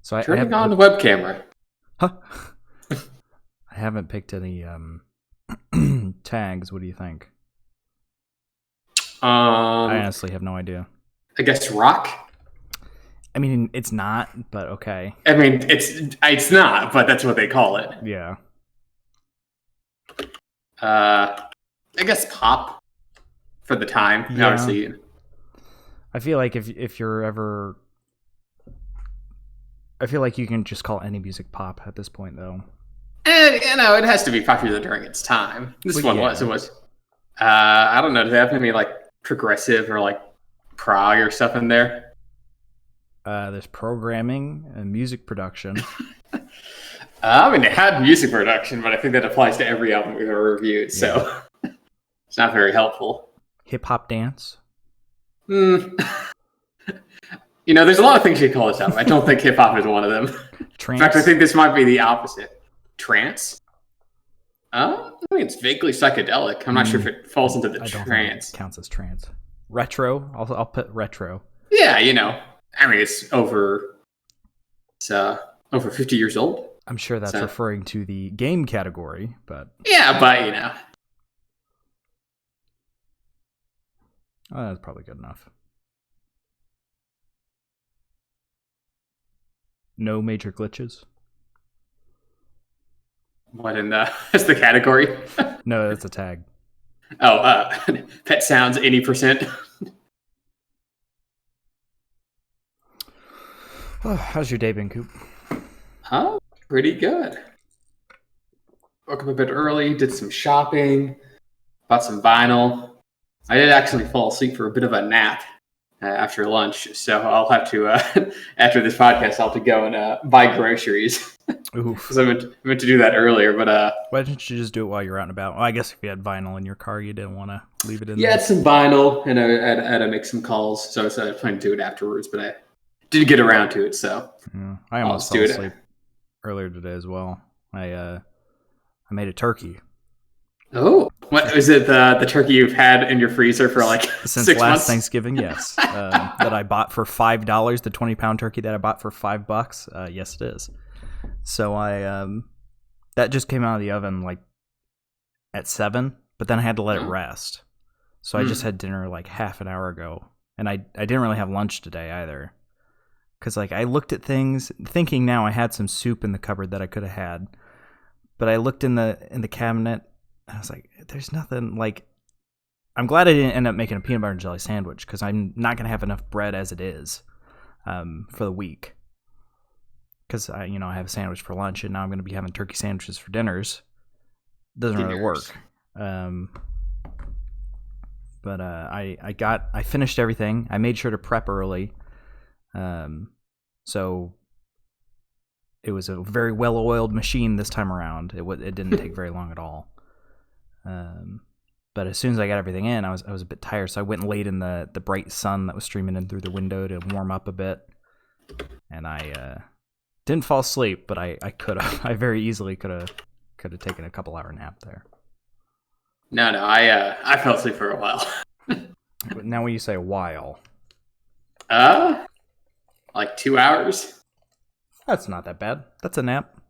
So Turning on the web camera. Huh? I haven't picked any tags. What do you think? I honestly have no idea. I guess rock. I mean, it's not, but okay. I mean, it's not, but that's what they call it. Yeah. I guess pop for the time. Yeah. Obviously. I feel like if you're ever, I feel like you can just call any music pop at this point, though. And it has to be popular during its time. This one was. It was. I don't know. Do they have any like progressive or like prog or stuff in there? There's programming and music production. I mean, it had music production, but I think that applies to every album we've ever reviewed, so it's not very helpful. Hip hop dance. There's a lot of things you call this album. I don't think hip hop is one of them. Trance. In fact, I think this might be the opposite. Trance. I mean, it's vaguely psychedelic. I'm not sure if it falls into the trance. Don't think it counts as trance. Retro. I'll put retro. Yeah, I mean, it's over 50 years old. I'm sure that's referring to the game category, but... Yeah, but, Oh, that's probably good enough. No major glitches? What in is the category? No, that's a tag. Oh, pet sounds 80%. Oh, how's your day been, Coop? Oh, pretty good. Woke up a bit early, did some shopping, bought some vinyl. I did actually fall asleep for a bit of a nap after lunch, so I'll have to, after this podcast, I'll have to go and buy groceries. Because I meant to do that earlier, but... Why didn't you just do it while you're out and about? Well, I guess if you had vinyl in your car, you didn't want to leave it in there. Yeah, it's some vinyl, and I had to make some calls, so I was planning to do it afterwards, but I didn't get around to it, so... Yeah, I almost fell asleep earlier today as well. I made a turkey. Oh, what is it? The turkey you've had in your freezer for like since 6 last months? Thanksgiving? Yes, that I bought for $5. The 20-pound turkey that I bought for $5. Yes, it is. So that just came out of the oven like at 7, but then I had to let it rest. So I just had dinner like half an hour ago, and I didn't really have lunch today either. Because like I looked at things, thinking now I had some soup in the cupboard that I could have had, but I looked in the cabinet. I was like, there's nothing, like, I'm glad I didn't end up making a peanut butter and jelly sandwich because I'm not going to have enough bread as it is for the week. Because, I have a sandwich for lunch and now I'm going to be having turkey sandwiches for dinners. Doesn't really work. But I finished everything. I made sure to prep early. So it was a very well-oiled machine this time around. It didn't take very long at all. But as soon as I got everything in, I was a bit tired, so I went and laid in the bright sun that was streaming in through the window to warm up a bit. And I didn't fall asleep, but I could have. I very easily could have taken a couple hour nap there. No, I fell asleep for a while. But now when you say a while, like 2 hours. That's not that bad. That's a nap.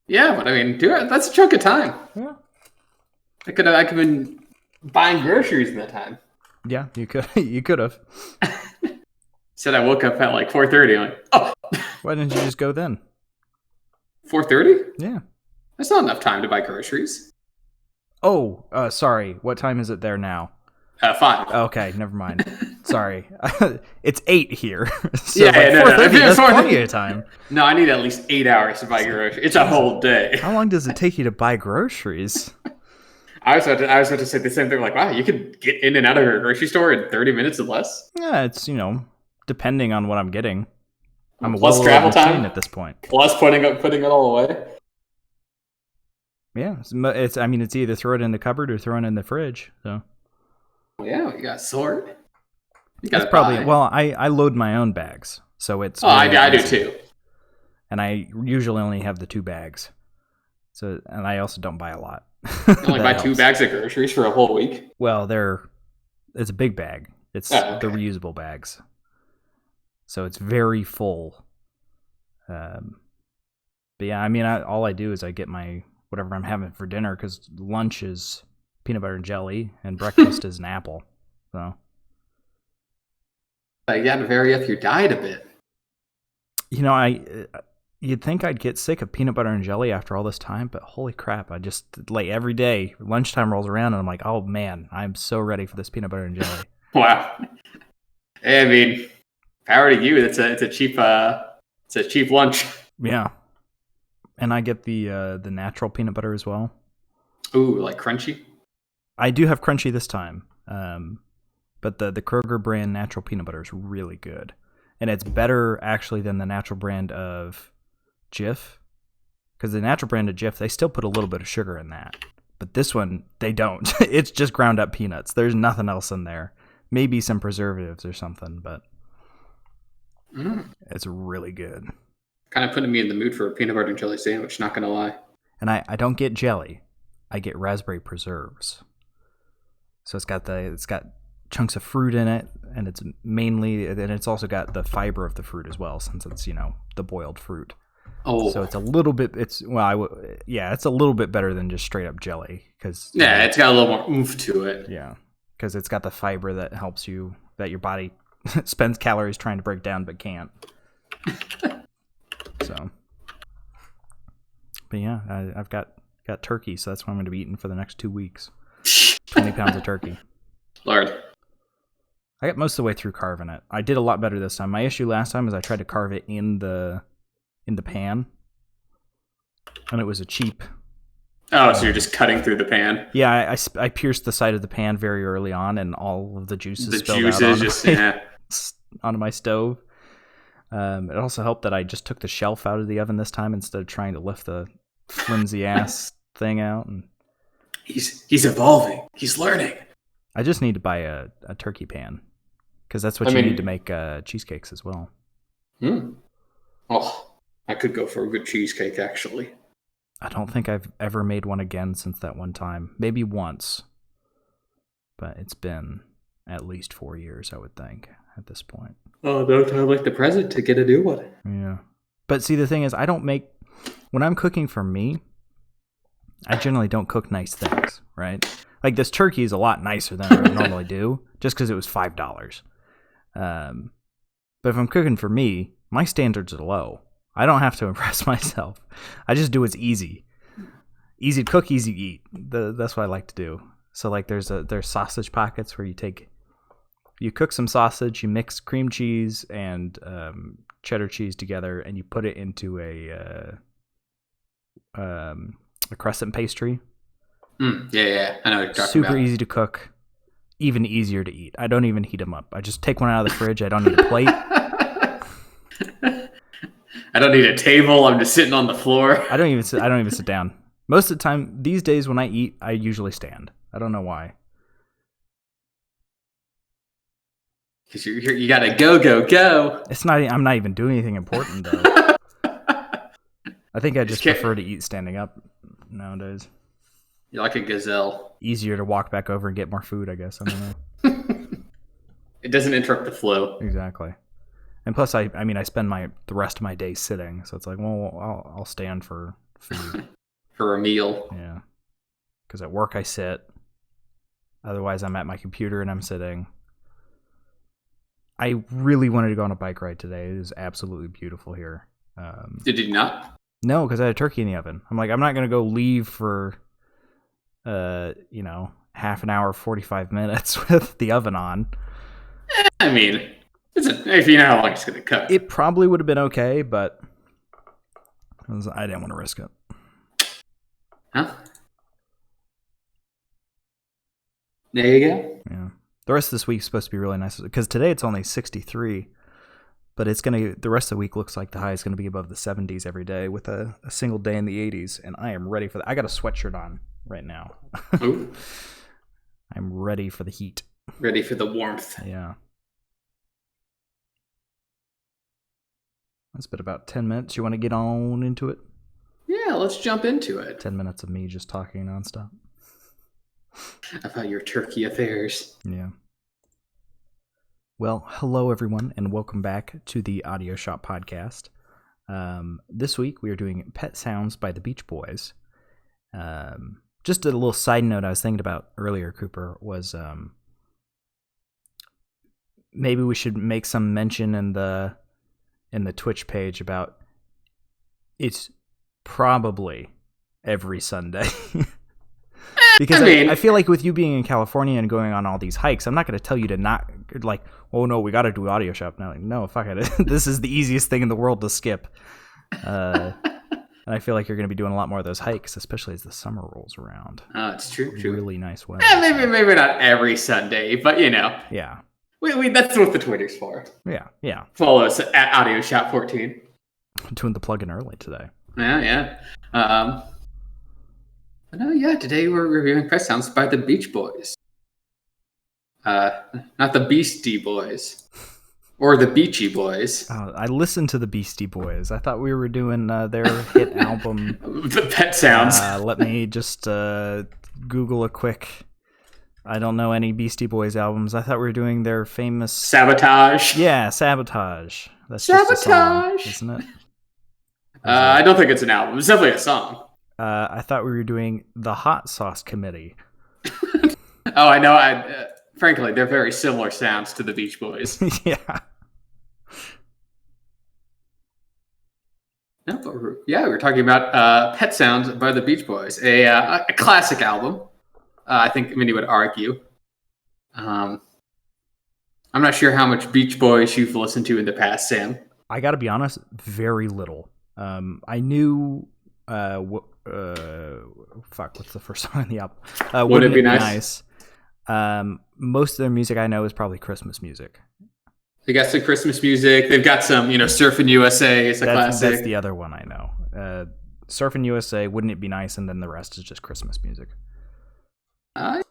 Yeah, but I mean, that's a chunk of time. Yeah. I could have been buying groceries in that time. Yeah, you could have. Said I woke up at like 4:30. I'm like, oh. Why didn't you just go then? 4:30? Yeah. That's not enough time to buy groceries. Oh, sorry. What time is it there now? 5. Okay, never mind. Sorry. It's 8 here. So yeah, no. That's plenty of time. No, I need at least 8 hours to buy groceries. It's a whole day. How long does it take you to buy groceries? I was about to say the same thing. Like, wow, you could get in and out of a grocery store in 30 minutes or less. Yeah, it's depending on what I'm getting. I'm plus travel time at this point. Plus putting it all away. Yeah, it's either throw it in the cupboard or throw it in the fridge. So. Yeah, you got a sword. That's probably well. I load my own bags, so it's. Oh, I do too. And I usually only have the 2 bags. So, and I also don't buy a lot. You only buy 2 bags of groceries for a whole week? Well, it's a big bag. It's the reusable bags. So it's very full. But yeah, I mean, all I do is I get my whatever I'm having for dinner because lunch is peanut butter and jelly and breakfast is an apple. So You got to vary up your diet a bit. you know, you'd think I'd get sick of peanut butter and jelly after all this time, but holy crap, I just like every day lunchtime rolls around and I'm like, oh man, I'm so ready for this peanut butter and jelly. Wow. I mean, power to you. It's a cheap lunch. Yeah. And I get the natural peanut butter as well. Ooh, like crunchy? I do have crunchy this time. But the Kroger brand natural peanut butter is really good. And it's better actually than the natural brand of Jif. Because the natural brand of Jif, they still put a little bit of sugar in that. But this one, they don't. It's just ground up peanuts. There's nothing else in there. Maybe some preservatives or something, but it's really good. Kind of putting me in the mood for a peanut butter and jelly sandwich, not going to lie. And I don't get jelly. I get raspberry preserves. So it's got chunks of fruit in it, and it's also got the fiber of the fruit as well, since it's, the boiled fruit. Oh, so it's a little bit. It's a little bit better than just straight up jelly because it's got a little more oomph to it. Yeah, because it's got the fiber that helps that your body spends calories trying to break down but can't. So, but yeah, I've got turkey, so that's what I'm going to be eating for the next 2 weeks. 20 pounds of turkey. Lord. I got most of the way through carving it. I did a lot better this time. My issue last time was I tried to carve it in the pan, and it was a cheap. Oh, so you're just cutting through the pan? Yeah, I pierced the side of the pan very early on, and all of the juices spilled out onto my stove. It also helped that I just took the shelf out of the oven this time instead of trying to lift the flimsy ass thing out. And he's evolving. He's learning. I just need to buy a turkey pan because that's what you need to make cheesecakes as well. Oh, I could go for a good cheesecake, actually. I don't think I've ever made one again since that one time. Maybe once. But it's been at least 4 years, I would think, at this point. Oh, no time like the present to get a new one. Yeah. But see, the thing is, when I'm cooking for me, I generally don't cook nice things, right? Like this turkey is a lot nicer than I would normally do, just because it was $5. But if I'm cooking for me, my standards are low. I don't have to impress myself. I just do what's easy. Easy to cook, easy to eat. That's what I like to do. So like there's sausage pockets where you cook some sausage, you mix cream cheese and cheddar cheese together, and you put it into a crescent pastry. Yeah, I know what you're talking about. Super easy to cook, even easier to eat. I don't even heat them up. I just take one out of the fridge. I don't need a plate. I don't need a table. I'm just sitting on the floor. I don't even sit down. Most of the time, these days when I eat, I usually stand. I don't know why. Because you gotta go. It's not. I'm not even doing anything important though. I think I just prefer to eat standing up nowadays. You're like a gazelle. Easier to walk back over and get more food, I guess. I don't know. It doesn't interrupt the flow. Exactly. And plus, I spend the rest of my day sitting, so it's like, well, I'll stand for food. For a meal. Yeah. Because at work I sit. Otherwise, I'm at my computer and I'm sitting. I really wanted to go on a bike ride today. It is absolutely beautiful here. Did you not? No, because I had a turkey in the oven. I'm like, I'm not going to go leave for, half an hour, 45 minutes with the oven on. I mean, if you know how long it's going to cook. It probably would have been okay, but I didn't want to risk it. Huh? There you go. Yeah. The rest of this week is supposed to be really nice because today it's only 63, but the rest of the week looks like the high is going to be above the 70s every day with a single day in the 80s, and I am ready for that. I got a sweatshirt on right now. Ooh. I'm ready for the heat. Ready for the warmth. Yeah. It's been about 10 minutes. You want to get on into it? Yeah, let's jump into it. 10 minutes of me just talking nonstop. About your turkey affairs. Yeah. Well, hello everyone, and welcome back to the Audio Shop Podcast. This week we are doing Pet Sounds by the Beach Boys. Just a little side note I was thinking about earlier, Cooper, was maybe we should make some mention in the Twitch page about it's probably every Sunday. Because I feel like with you being in California and going on all these hikes, I'm not going to tell you to not, like, oh no, we got to do audio shop now. Like, no, fuck it. This is the easiest thing in the world to skip. And I feel like you're going to be doing a lot more of those hikes, especially as the summer rolls around. Oh, it's true. Really nice weather. Maybe not every Sunday, but Yeah. We that's what the Twitter's for. Yeah. Follow us at Audio Shop 14. I'm doing the plug-in early today. Yeah. Today we're reviewing Pet Sounds by the Beach Boys. Not the Beastie Boys. Or the Beachy Boys. I listened to the Beastie Boys. I thought we were doing their hit album. The Pet Sounds. Let me just Google a quick... I don't know any Beastie Boys albums. I thought we were doing their famous... Sabotage. Yeah, Sabotage. That's Sabotage! just a song, isn't it? I don't think it's an album. It's definitely a song. I thought we were doing the Hot Sauce Committee. Oh, I know. Frankly, they're very similar sounds to the Beach Boys. Yeah. No, but we're talking about Pet Sounds by the Beach Boys, a classic album. I think many would argue. I'm not sure how much Beach Boys you've listened to in the past, Sam. I got to be honest, very little. I knew. What's the first song on the album? Wouldn't It Be Nice? Most of their music I know is probably Christmas music. They got some Christmas music. They've got some, Surfing USA. It's a classic. That's the other one I know. Surfing USA, Wouldn't It Be Nice? And then the rest is just Christmas music.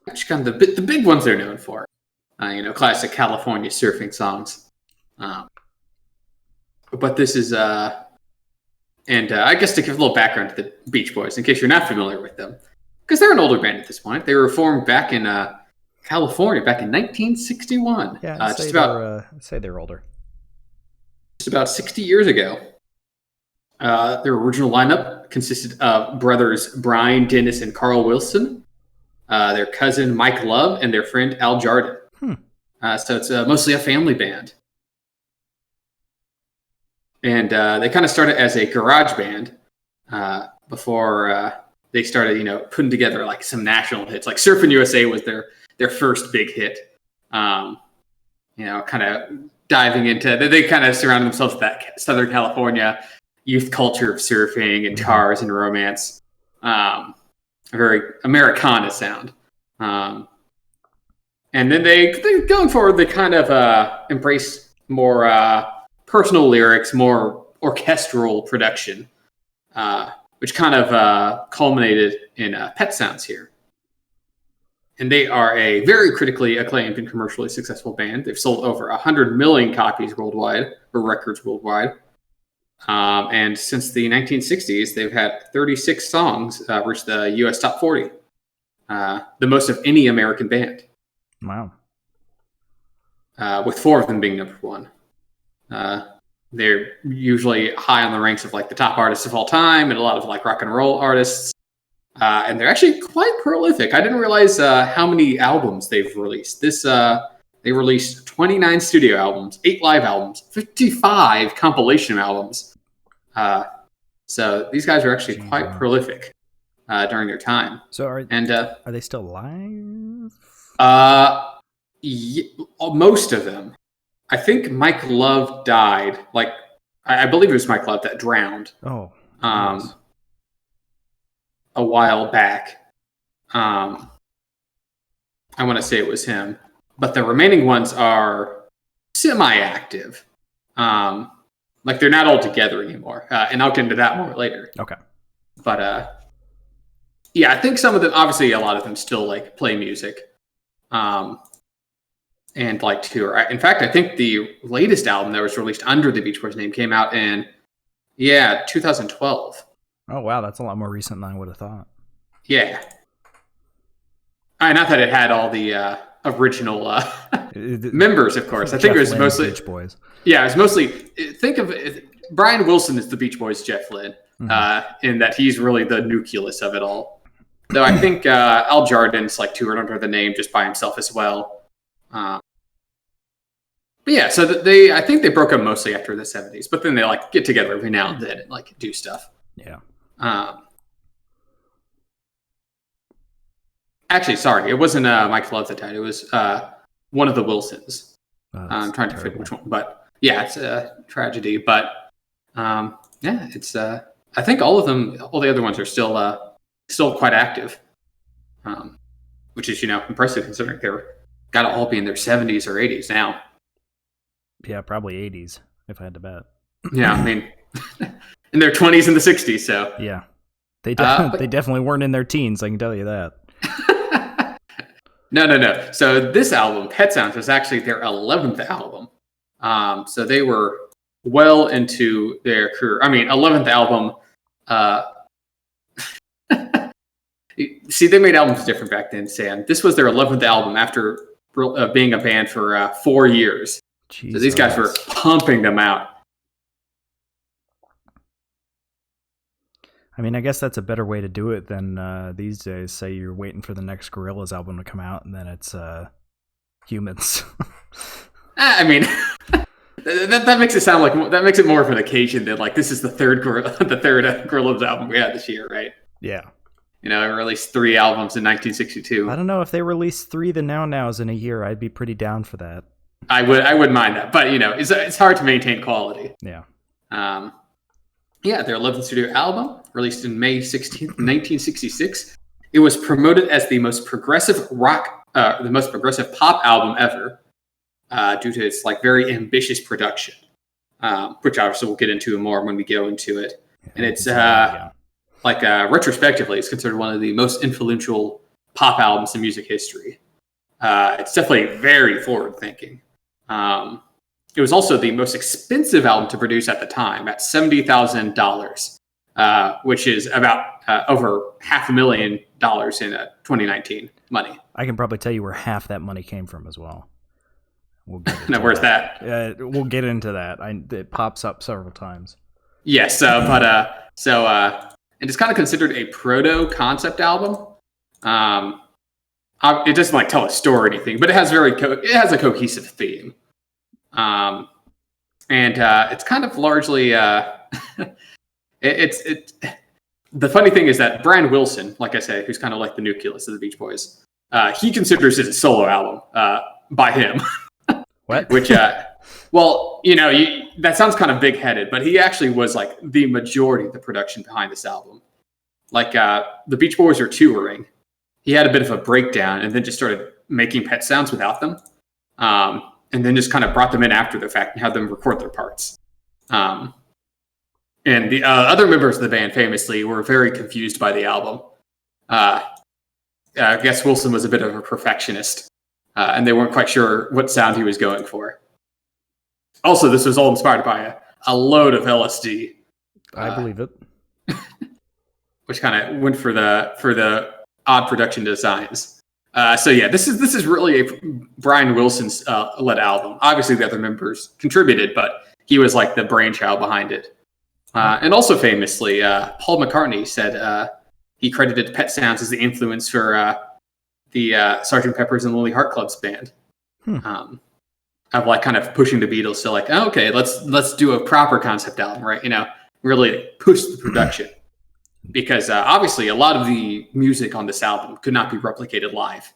Just kind of the big ones they're known for. Classic California surfing songs. But this is, and I guess to give a little background to the Beach Boys, in case you're not familiar with them, because they're an older band at this point. They were formed back in California back in 1961. Yeah, say they're older. Just about 60 years ago. Their original lineup consisted of brothers Brian, Dennis, and Carl Wilson, their cousin Mike Love, and their friend Al Jardin. So it's mostly a family band. And they kind of started as a garage band before they started, putting together like some national hits. Like Surfing USA was their first big hit. Kind of diving into. They kind of surrounded themselves with that Southern California youth culture of surfing and cars and romance. A very Americana sound. And then they going forward, they kind of embrace more personal lyrics, more orchestral production, which kind of culminated in Pet Sounds here. And they are a very critically acclaimed and commercially successful band. They've sold over 100 million copies worldwide, or records worldwide. And since the 1960s, they've had 36 songs reach the U.S. top 40, the most of any American band. Wow. With 4 of them being number 1. They're usually high on the ranks of like the top artists of all time and a lot of like rock and roll artists. And they're actually quite prolific. I didn't realize how many albums they've released. They released 29 studio albums, 8 live albums, 55 compilation albums. So these guys are actually quite prolific during their time. So are they still live? Most of them. I think Mike Love died. Like, I believe it was Mike Love that drowned. Oh. Nice. A while back. I want to say it was him. But the remaining ones are semi-active. Like, they're not all together anymore. And I'll get into that more later. Okay. But, yeah, I think some of them, obviously a lot of them still, like, play music. And like tour. In fact, I think the latest album that was released under the Beach Boys name came out in, 2012. Oh, wow. That's a lot more recent than I would have thought. Yeah. Not that it had all the original members, of course. I think it was mostly Beach Boys. Yeah, it was mostly. Think of it. Brian Wilson is the Beach Boys' Jeff Lynne, in that he's really the nucleus of it all. Though I think Al Jardin's like toured under the name just by himself as well. But yeah, so I think they broke up mostly after the 70s, but then they like get together every now and then and like do stuff. Yeah. Actually, sorry, it wasn't Mike Love that died. It was one of the Wilsons. I'm trying to figure which one, but yeah, it's a tragedy. But yeah, it's I think all the other ones are still quite active, which is impressive considering they're got to all be in their 70s or 80s now. Yeah, probably 80s if I had to bet. Yeah, I mean, in their 20s and the 60s. So yeah, they definitely weren't in their teens. I can tell you that. No. So this album, Pet Sounds, was actually their 11th album. So they were well into their career. I mean, 11th album. See, they made albums different back then, Sam. This was their 11th album after being a band for 4 years. Jesus. So these guys were pumping them out. I mean, I guess that's a better way to do it than these days. Say you're waiting for the next Gorillaz album to come out, and then it's Humans. I mean, that makes it sound like that makes it more of an occasion than like this is the third Gorillaz album we had this year, right? Yeah. They released 3 albums in 1962. I don't know if they released 3 the Now-Nows in a year. I'd be pretty down for that. I would mind that, but it's hard to maintain quality. Yeah. Yeah, their 11th studio album, released in May 16th, 1966. It was promoted as the most progressive the most progressive pop album ever, due to its like very ambitious production, which obviously we'll get into more when we go into it. Yeah, and it's retrospectively, it's considered one of the most influential pop albums in music history. It's definitely very forward-thinking. It was also the most expensive album to produce at the time, at $70,000, which is about over $500,000 in 2019 money. I can probably tell you where half that money came from as well. We'll get into now, where's that? We'll get into that. It pops up several times. Yes, and it's kind of considered a proto-concept album. It doesn't like tell a story or anything, but it has it has a cohesive theme. And it's kind of largely the funny thing is that Brian Wilson, like I say, who's kind of like the nucleus of the Beach Boys, he considers it a solo album by him. What? Which that sounds kind of big-headed, but he actually was like the majority of the production behind this album. Like the Beach Boys were touring, he had a bit of a breakdown and then just started making Pet Sounds without them. And then just kind of brought them in after the fact and had them record their parts. And the other members of the band famously were very confused by the album. I guess Wilson was a bit of a perfectionist, and they weren't quite sure what sound he was going for. Also, this was all inspired by a load of LSD. I believe it. Which kind of went for the odd production designs. So yeah, this is really a Brian Wilson's led album. Obviously, the other members contributed, but he was like the brainchild behind it. And also famously, Paul McCartney said he credited Pet Sounds as the influence for the Sgt. Pepper's and Lonely Heart Club's band. Of like kind of pushing the Beatles to like, oh, okay, let's do a proper concept album, right? Really push the production. Because obviously a lot of the music on this album could not be replicated live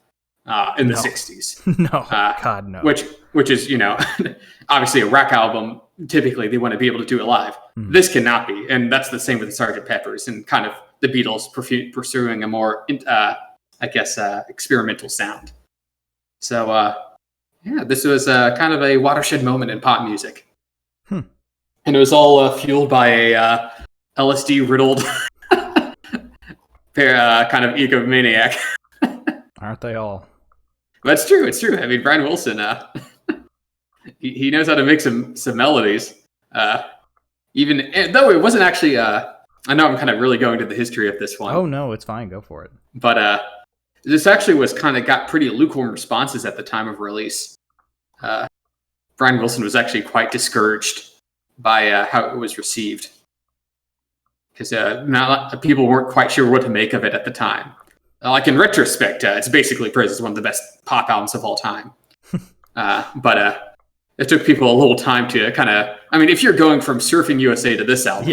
in the 60s. No, God, no. Which is, obviously a rock album, typically they want to be able to do it live. This cannot be. And that's the same with the Sgt. Pepper's and kind of the Beatles pursuing a more, experimental sound. So, this was kind of a watershed moment in pop music. And it was all fueled by a LSD-riddled kind of egomaniac. Aren't they all? But it's true. I mean, Brian Wilson, he knows how to make some melodies. Even though it wasn't actually, I know I'm kind of really going to the history of this one. Oh no, it's fine. Go for it. But this actually was kind of got pretty lukewarm responses at the time of release. Brian Wilson was actually quite discouraged by how it was received, because not people weren't quite sure what to make of it at the time. Like in retrospect, it's basically praised as one of the best pop albums of all time. But it took people a little time to kind of. I mean, if you're going from Surfing USA to this album,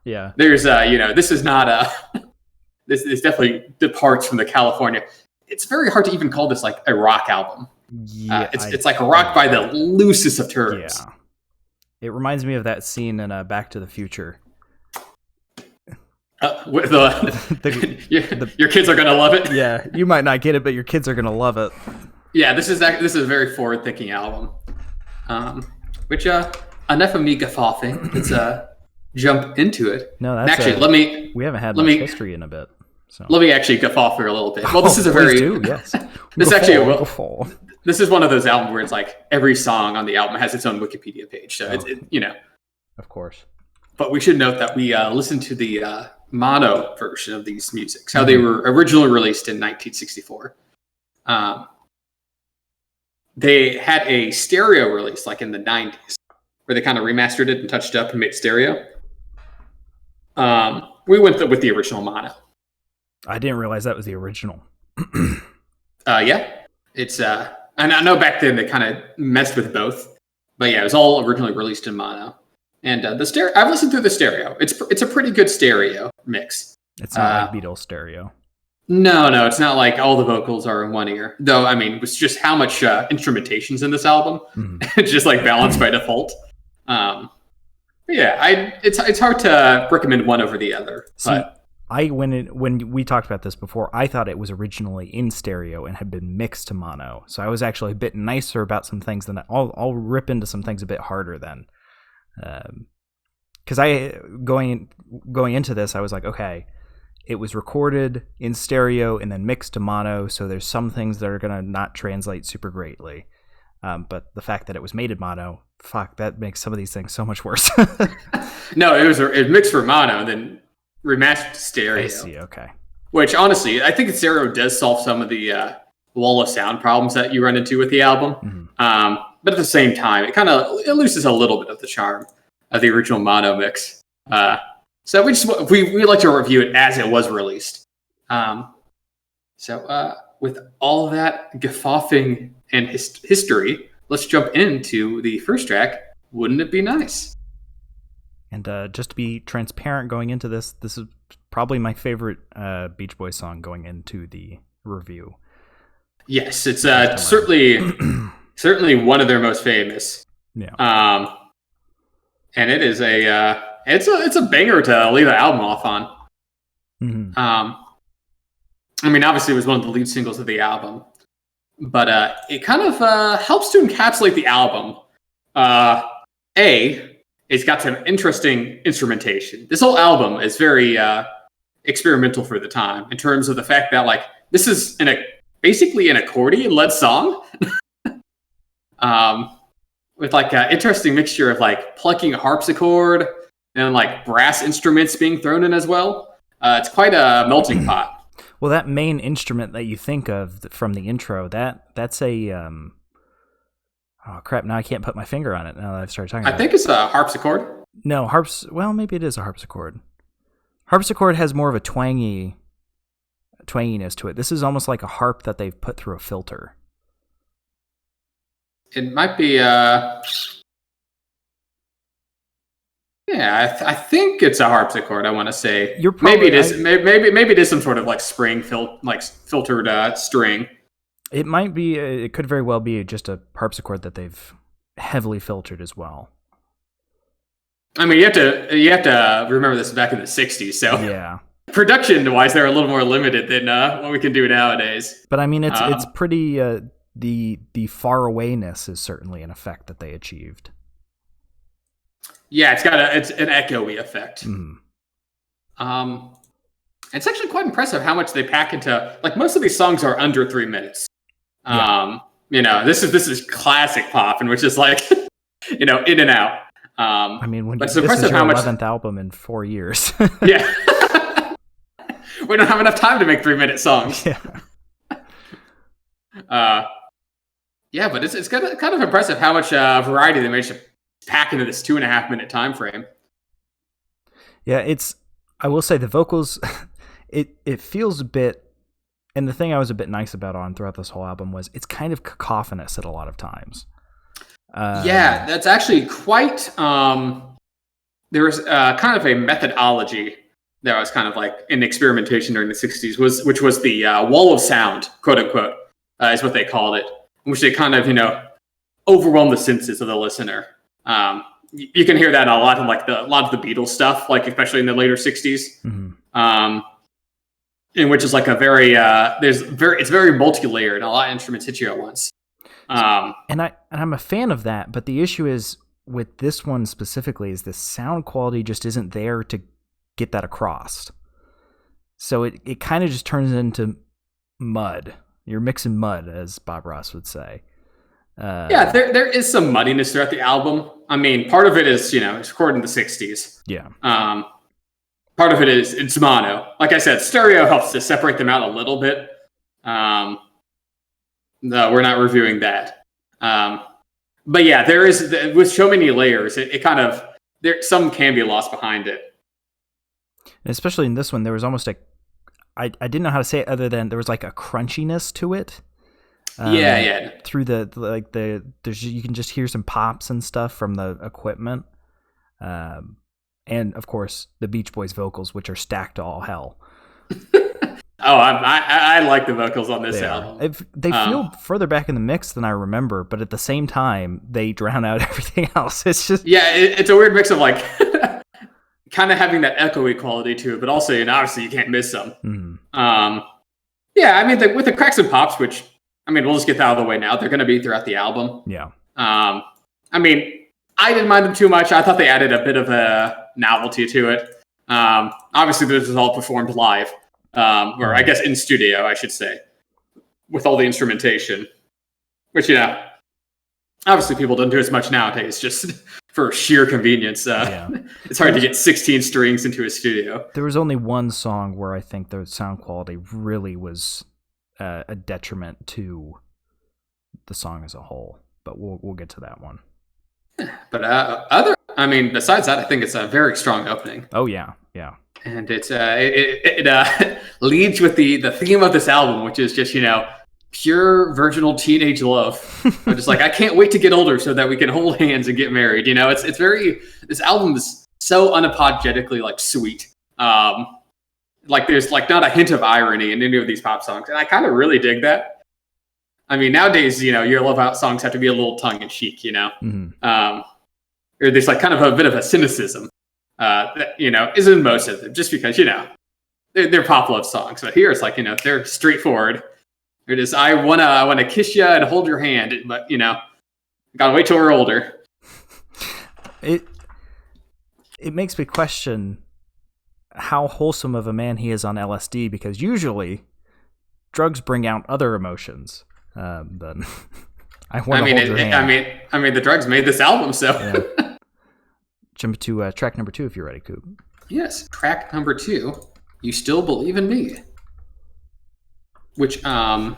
yeah, there's this is not this definitely departs from the California. It's very hard to even call this like a rock album. Yeah, it's like a rock by the loosest of terms. Yeah, it reminds me of that scene in Back to the Future. With your kids are gonna love it. Yeah, you might not get it, but your kids are gonna love it. Yeah, this is a very forward-thinking album. Which enough of me guffawing. Let's jump into it. No, that's actually we haven't had much history in a bit. So let me actually guffaw for a little bit. Well, this is a very yes. This actually this is one of those albums where it's like every song on the album has its own Wikipedia page. So it's of course. But we should note that we listened to the mono version of these musics, how they were originally released in 1964. They had a stereo release like in the 90s where they kind of remastered it and touched up and made stereo. We went with the original mono. I didn't realize that was the original. Yeah. It's and I know back then they kind of messed with both. But yeah, it was all originally released in mono. And the stereo, I've listened through the stereo. It's a pretty good stereo mix. It's not like Beatles stereo. No, it's not like all the vocals are in one ear. Though, I mean, it's just how much instrumentation's in this album. It's just like balanced by default. Yeah, it's hard to recommend one over the other. But when we talked about this before, I thought it was originally in stereo and had been mixed to mono. So I was actually a bit nicer about some things than I'll rip into some things a bit harder then. Because going into this, I was like, okay, it was recorded in stereo and then mixed to mono, so there's some things that are gonna not translate super greatly. But the fact that it was made in mono, that makes some of these things so much worse. No, it was mixed for mono and then remastered stereo. I see. Okay. Which honestly, I think the stereo does solve some of the wall of sound problems that you run into with the album. But at the same time, it loses a little bit of the charm of the original mono mix. So we like to review it as it was released. So with all that guffawing and history, let's jump into the first track, Wouldn't It Be Nice? And just to be transparent going into this is probably my favorite Beach Boys song going into the review. Yes, it's certainly one of their most famous. Yeah. And it is it's a banger to leave the album off on. I mean, obviously it was one of the lead singles of the album, but it kind of helps to encapsulate the album. It's got some interesting instrumentation. This whole album is very experimental for the time in terms of the fact that like this is basically an accordion-led song. With like an interesting mixture of like plucking a harpsichord and like brass instruments being thrown in as well. It's quite a melting pot. Well, that main instrument that you think of from the intro, that's a oh crap! Now I can't put my finger on it. Now that I've started talking about it. I think it's a harpsichord. No, well, maybe it is a harpsichord. Harpsichord has more of a twanginess to it. This is almost like a harp that they've put through a filter. It might be I think it's a harpsichord. I want to say maybe it is. Maybe it is some sort of like filtered string. It might be. It could very well be just a harpsichord that they've heavily filtered as well. I mean, you have to remember this back in the '60s. So yeah, production-wise, they're a little more limited than what we can do nowadays. But I mean, it's pretty. The far awayness is certainly an effect that they achieved. Yeah, it's an echoey effect. It's actually quite impressive how much they pack into. Like most of these songs are under 3 minutes. This is classic pop, and which is like, in and out. I mean, but it's impressive how much 11th album in 4 years. Yeah, we don't have enough time to make 3-minute songs. Yeah. Yeah, but it's kind of impressive how much variety they managed pack into this 2.5-minute time frame. Yeah, I will say the vocals, it feels a bit, and the thing I was a bit nice about on throughout this whole album was it's kind of cacophonous at a lot of times. Yeah, that's actually quite, there's kind of a methodology that was kind of like an experimentation during the 60s, which was the wall of sound, quote unquote, is what they called it, in which they kind of, overwhelm the senses of the listener. You can hear that a lot in like a lot of the Beatles stuff, like especially in the later 60s. Mm-hmm. In which is like a very it's very multi-layered and a lot of instruments hit you at once. And I'm a fan of that, but the issue is with this one specifically is the sound quality just isn't there to get that across. So it kind of just turns into mud. You're mixing mud, as Bob Ross would say. Yeah, there is some muddiness throughout the album. I mean, part of it is, it's recorded in the 60s. Yeah. Part of it is it's mono. Like I said, stereo helps to separate them out a little bit. No, we're not reviewing that. But yeah, there is, with so many layers, it kind of, some can be lost behind it. And especially in this one, there was almost I didn't know how to say it other than there was like a crunchiness to it. Yeah. Through you can just hear some pops and stuff from the equipment. And of course the Beach Boys vocals, which are stacked to all hell. I like the vocals on this album. They feel further back in the mix than I remember, but at the same time, they drown out everything else. It's just it's a weird mix of like kind of having that echoey quality to it, but also, obviously you can't miss them. Mm-hmm. Yeah, I mean, with the cracks and pops, which we'll just get that out of the way now. They're going to be throughout the album. Yeah. I mean, I didn't mind them too much. I thought they added a bit of a novelty to it. Obviously, this was all performed live. Or I guess in studio, I should say, with all the instrumentation, which, obviously people don't do as much nowadays, just for sheer convenience. It's hard to get 16 strings into a studio. There was only one song where I think the sound quality really was a detriment to the song as a whole, but we'll get to that one. But besides that, I think it's a very strong opening. Oh, yeah. And it's it leads with the theme of this album, which is just pure virginal teenage love. I'm just like, I can't wait to get older so that we can hold hands and get married. It's very, this album is so unapologetically like sweet. Like there's like not a hint of irony in any of these pop songs, and I kind of really dig that. I mean, nowadays, your love out songs have to be a little tongue in cheek, Mm-hmm. Or there's like kind of a bit of a cynicism. That is in most of them, just because they're pop love songs. But here it's like they're straightforward. It is I wanna kiss you and hold your hand, but gotta wait till we're older. It makes me question how wholesome of a man he is on LSD, because usually drugs bring out other emotions. But I want to hold your hand. I mean, the drugs made this album, so. Yeah. Jump to track number 2 if you're ready, Coop. Yes, track number 2, You Still Believe in Me. Which, like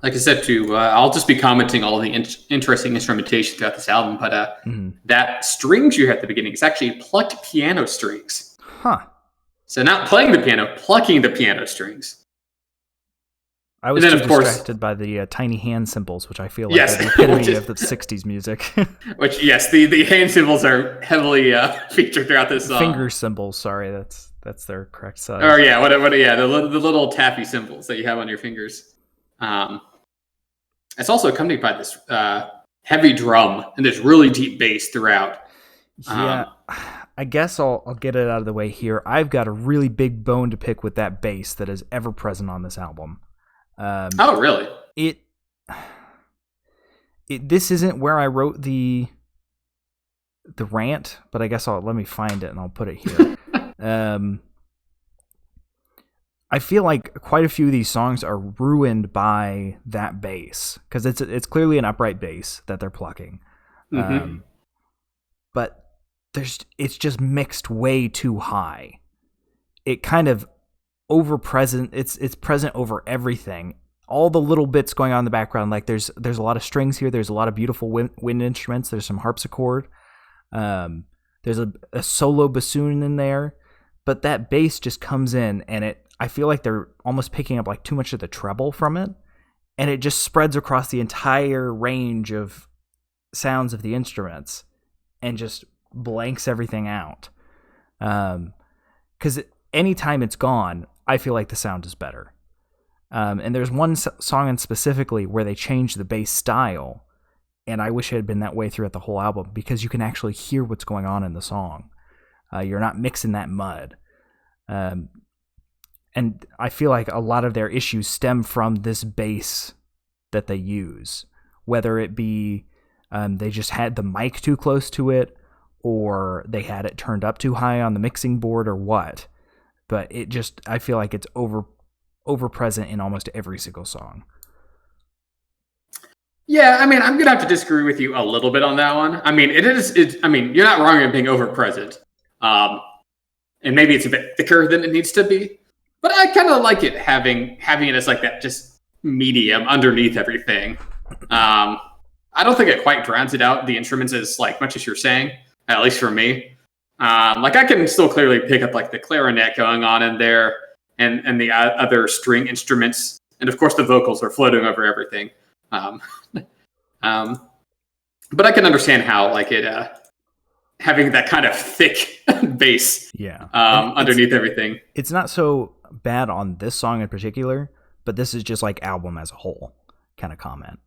I said, I'll just be commenting all the interesting instrumentation throughout this album, but that strings you hear at the beginning is actually plucked piano strings. Huh. So not playing the piano, plucking the piano strings. I was distracted by the tiny hand cymbals, which I feel like are the epitome of the 60s music. Which, yes, the hand cymbals are heavily featured throughout this song. Finger cymbals, sorry, that's their correct size. Oh, yeah, the little taffy cymbals that you have on your fingers. It's also accompanied by this heavy drum and this really deep bass throughout. Yeah, I guess I'll get it out of the way here. I've got a really big bone to pick with that bass that is ever present on this album. Oh, really? This isn't where I wrote the rant, but I guess let me find it and I'll put it here. I feel like quite a few of these songs are ruined by that bass, because it's clearly an upright bass that they're plucking. Mm-hmm. But it's just mixed way too high. It kind of it's present over everything. All the little bits going on in the background, like there's a lot of strings here, there's a lot of beautiful wind instruments, there's some harpsichord. There's a solo bassoon in there, but that bass just comes in, and I feel like they're almost picking up like too much of the treble from it, and it just spreads across the entire range of sounds of the instruments and just blanks everything out. Because anytime it's gone, I feel like the sound is better. And there's one song in specifically where they changed the bass style, and I wish it had been that way throughout the whole album, because you can actually hear what's going on in the song. You're not mixing that mud. And I feel like a lot of their issues stem from this bass that they use, whether it be they just had the mic too close to it, or they had it turned up too high on the mixing board, or what. But I feel like it's over present in almost every single song. Yeah, I mean, I'm gonna have to disagree with you a little bit on that one. I mean, I mean, you're not wrong in being over present. And maybe it's a bit thicker than it needs to be. But I kind of like it having it as like that just medium underneath everything. I don't think it quite drowns it out, the instruments, as like much as you're saying, at least for me. Like I can still clearly pick up like the clarinet going on in there, and the other string instruments, and of course the vocals are floating over everything. But I can understand how like it having that kind of thick bass, underneath everything. It's not so bad on this song in particular, but this is just like album as a whole kind of comment.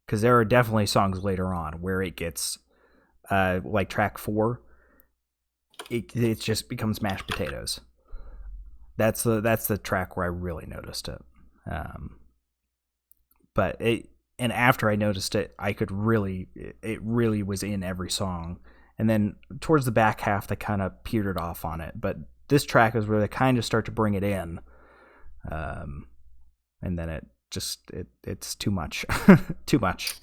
Because there are definitely songs later on where it gets, like track 4, it just becomes mashed potatoes. That's the track where I really noticed it. And after I noticed it, it really was in every song. And then towards the back half, they kind of petered off on it. But this track is where they kind of start to bring it in. And then it's too much. Too much.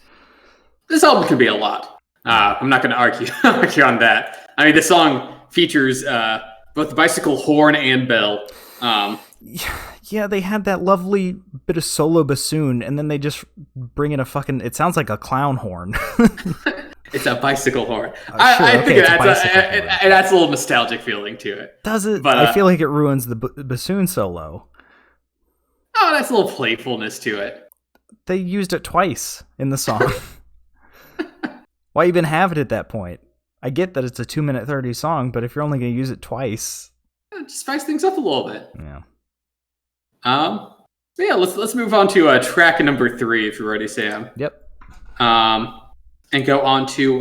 This album can be a lot. I'm not going to argue on that. I mean, the song features both bicycle horn and bell. Yeah, they had that lovely bit of solo bassoon, and then they just bring in it sounds like a clown horn. It's a bicycle horn. I think it adds a little nostalgic feeling to it. Does it? But I feel like it ruins the bassoon solo. Oh, that's a little playfulness to it. They used it twice in the song. Why even have it at that point? I get that it's a 2-minute 30 song, but if you're only going to use it twice, just spice things up a little bit. Yeah. Let's move on to track number 3, if you're ready, Sam. Yep. And go on to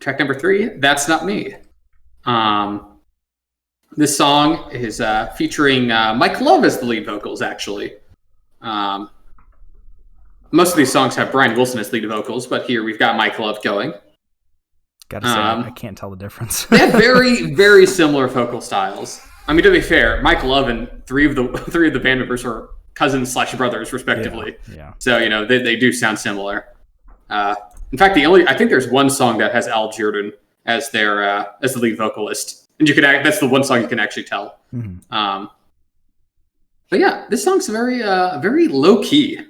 track number 3. That's Not Me. This song is featuring Mike Love as the lead vocals, actually. Most of these songs have Brian Wilson as lead vocals, but here we've got Mike Love going. Gotta say, I can't tell the difference. They have very, very similar vocal styles. I mean, to be fair, Mike Love and three of the band members are cousins / brothers, respectively. Yeah. So they do sound similar. In fact, I think there's one song that has Al Jordan as as the lead vocalist, and that's the one song you can actually tell. Mm-hmm. But yeah, this song's very very low key,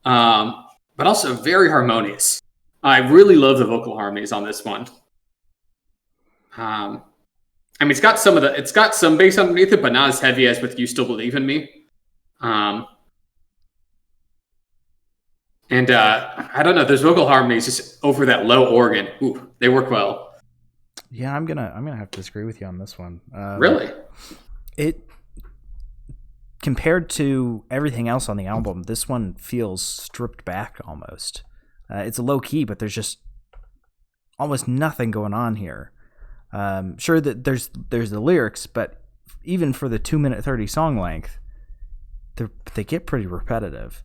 but also very harmonious. I really love the vocal harmonies on this one. I mean, it's got some bass underneath it, but not as heavy as with "You Still Believe in Me." And I don't know, those vocal harmonies just over that low organ. Ooh, they work well. Yeah, I'm gonna have to disagree with you on this one. Really? It compared to everything else on the album, this one feels stripped back almost. It's low key, but there's just almost nothing going on here. Sure that there's the lyrics, but even for the 2-minute 30 song length, they get pretty repetitive.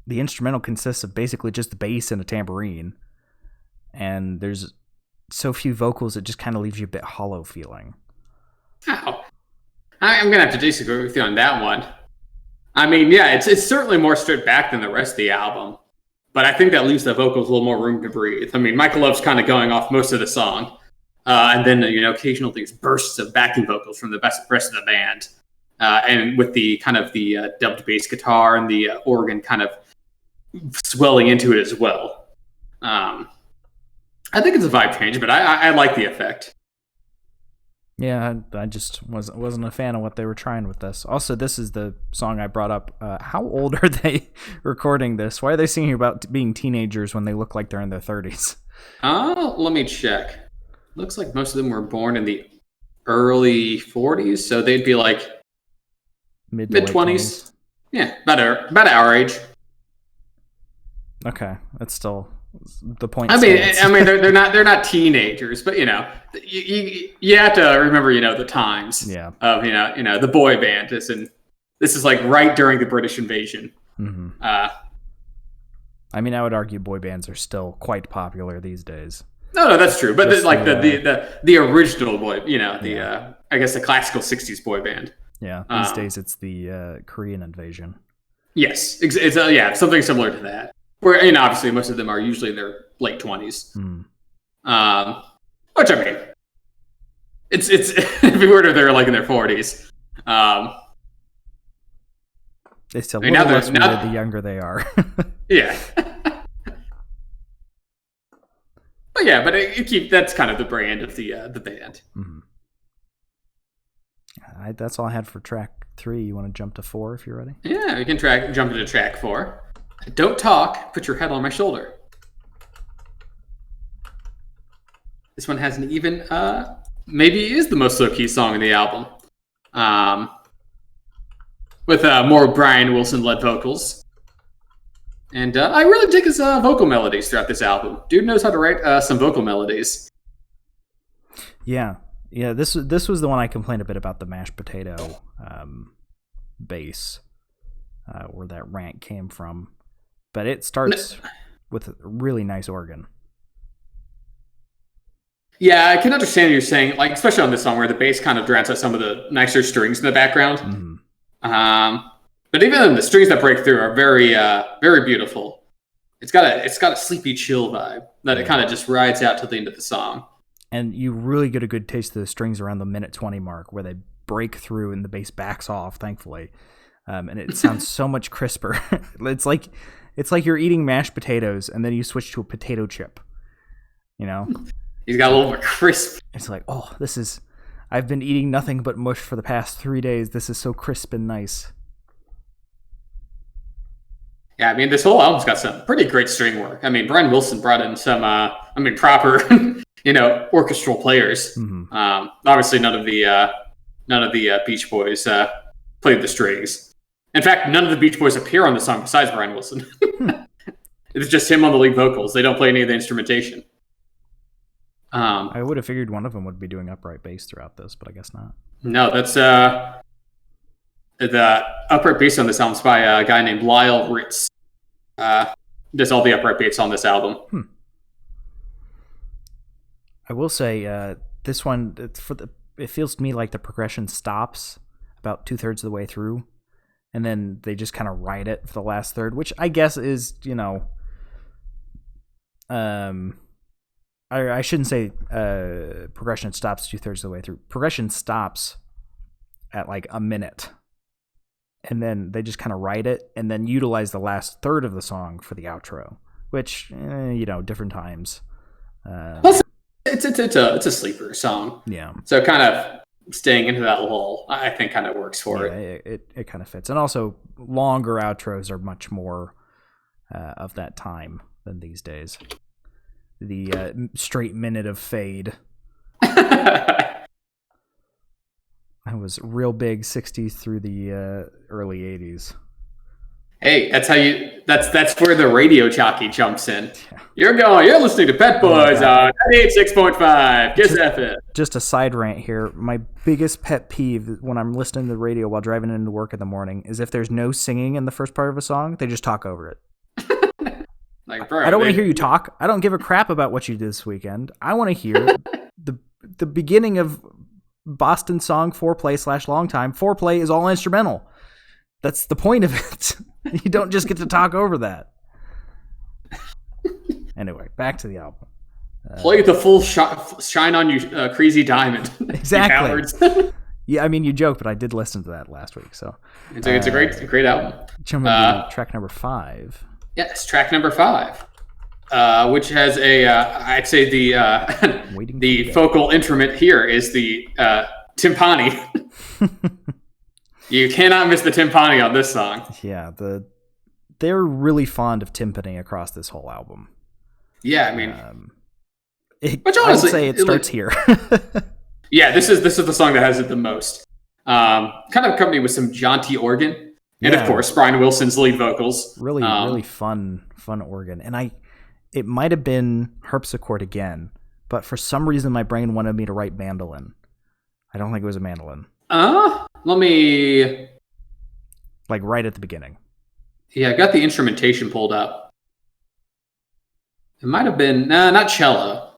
The instrumental consists of basically just the bass and a tambourine, and there's so few vocals it just kind of leaves you a bit hollow feeling. Oh, I'm gonna have to disagree with you on that one. I mean, yeah, it's certainly more stripped back than the rest of the album. But I think that leaves the vocals a little more room to breathe. I mean, Michael Love's kind of going off most of the song. And then, occasional these bursts of backing vocals from the rest of the band. And with the kind of the dubbed bass guitar and the organ kind of, swelling into it as well. I think it's a vibe change, but I like the effect. Yeah, I just wasn't a fan of what they were trying with this. Also, this is the song I brought up. How old are they recording this? Why are they singing about being teenagers when they look like they're in their 30s? Let me check. Looks like most of them were born in the early 40s, so they'd be like mid 20s. Yeah, about our age. Okay, that's still the point. I mean, they're not teenagers, but you have to remember, the times. Yeah. Of the boy band this is like right during the British invasion. Mm-hmm. I mean, I would argue boy bands are still quite popular these days. No, that's true. But the original boy, I guess the classical '60s boy band. Yeah, these days it's the Korean invasion. Yes, it's something similar to that. Where obviously most of them are usually in their late 20s. Which I mean, it's if you were to they're like in their 40s. It's a little less weird the younger they are. Yeah. But yeah, that's kind of the brand of the band. Mm-hmm. That's all I had for track 3. You want to jump to 4 if you're ready? Yeah, we can jump into track 4. Don't talk, put your head on my shoulder. This one has an even, maybe is the most low-key song in the album. With more Brian Wilson-led vocals. And I really dig his vocal melodies throughout this album. Dude knows how to write some vocal melodies. Yeah. Yeah, this was the one I complained a bit about the mashed potato bass, where that rant came from. But it starts with a really nice organ. Yeah, I can understand what you're saying, like especially on this song where the bass kind of drowns out some of the nicer strings in the background. Mm-hmm. But even the strings that break through are very, very beautiful. It's got a sleepy chill vibe that it kind of just rides out to the end of the song. And you really get a good taste of the strings around the minute 20 mark where they break through and the bass backs off, thankfully. And it sounds so much crisper. It's like you're eating mashed potatoes and then you switch to a potato chip. He's got a little bit crisp. It's like, I've been eating nothing but mush for the past 3 days. This is so crisp and nice. Yeah, I mean, this whole album's got some pretty great string work. I mean, Brian Wilson brought in some, proper, orchestral players. Mm-hmm. Obviously, none of the Beach Boys played the strings. In fact, none of the Beach Boys appear on the song besides Brian Wilson. It's just him on the lead vocals. They don't play any of the instrumentation. I would have figured one of them would be doing upright bass throughout this, but I guess not. No, that's the upright bass on this album is by a guy named Lyle Ritz. Does all the upright bass on this album. I will say this one it feels to me like the progression stops about 2/3 of the way through, and then they just kind of ride it for the last third, which I guess is I shouldn't say progression stops 2/3 of the way through. Progression stops at like a minute. And then they just kind of write it and then utilize the last third of the song for the outro, which, different times. Plus, it's a sleeper song. Yeah. So kind of staying into that lull, I think kind of works for it. It kind of fits. And also, longer outros are much more of that time than these days. The straight minute of fade. I was real big 60s through the early 80s. Hey, that's where the radio jockey jumps in. Yeah. You're listening to Pet Boys on 98.6.5. Kiss FM. Just a side rant here. My biggest pet peeve when I'm listening to the radio while driving into work in the morning is if there's no singing in the first part of a song, they just talk over it. Like, bro, I don't want to hear you talk. I don't give a crap about what you did this weekend. I want to hear the beginning of Boston song Foreplay / Long Time. Foreplay is all instrumental. That's the point of it. You don't just get to talk over that. Anyway, back to the album. Play the full shine on you, crazy diamond. Exactly. Yeah, I mean, you joke, but I did listen to that last week. So it's a great album. Jump into track number 5. Yes, track number 5, which has I'd say the focal instrument here is the timpani. You cannot miss the timpani on this song. Yeah, they're really fond of timpani across this whole album. Yeah, I mean, which honestly, I would say it starts here. Yeah, this is the song that has it the most. Kind of accompanied with some jaunty organ, and of course Brian Wilson's lead vocals. Really fun organ, and it might have been harpsichord again, but for some reason my brain wanted me to write mandolin. I don't think it was a mandolin. Let me... Like right at the beginning. Yeah, I got the instrumentation pulled up. It might have been... not cello.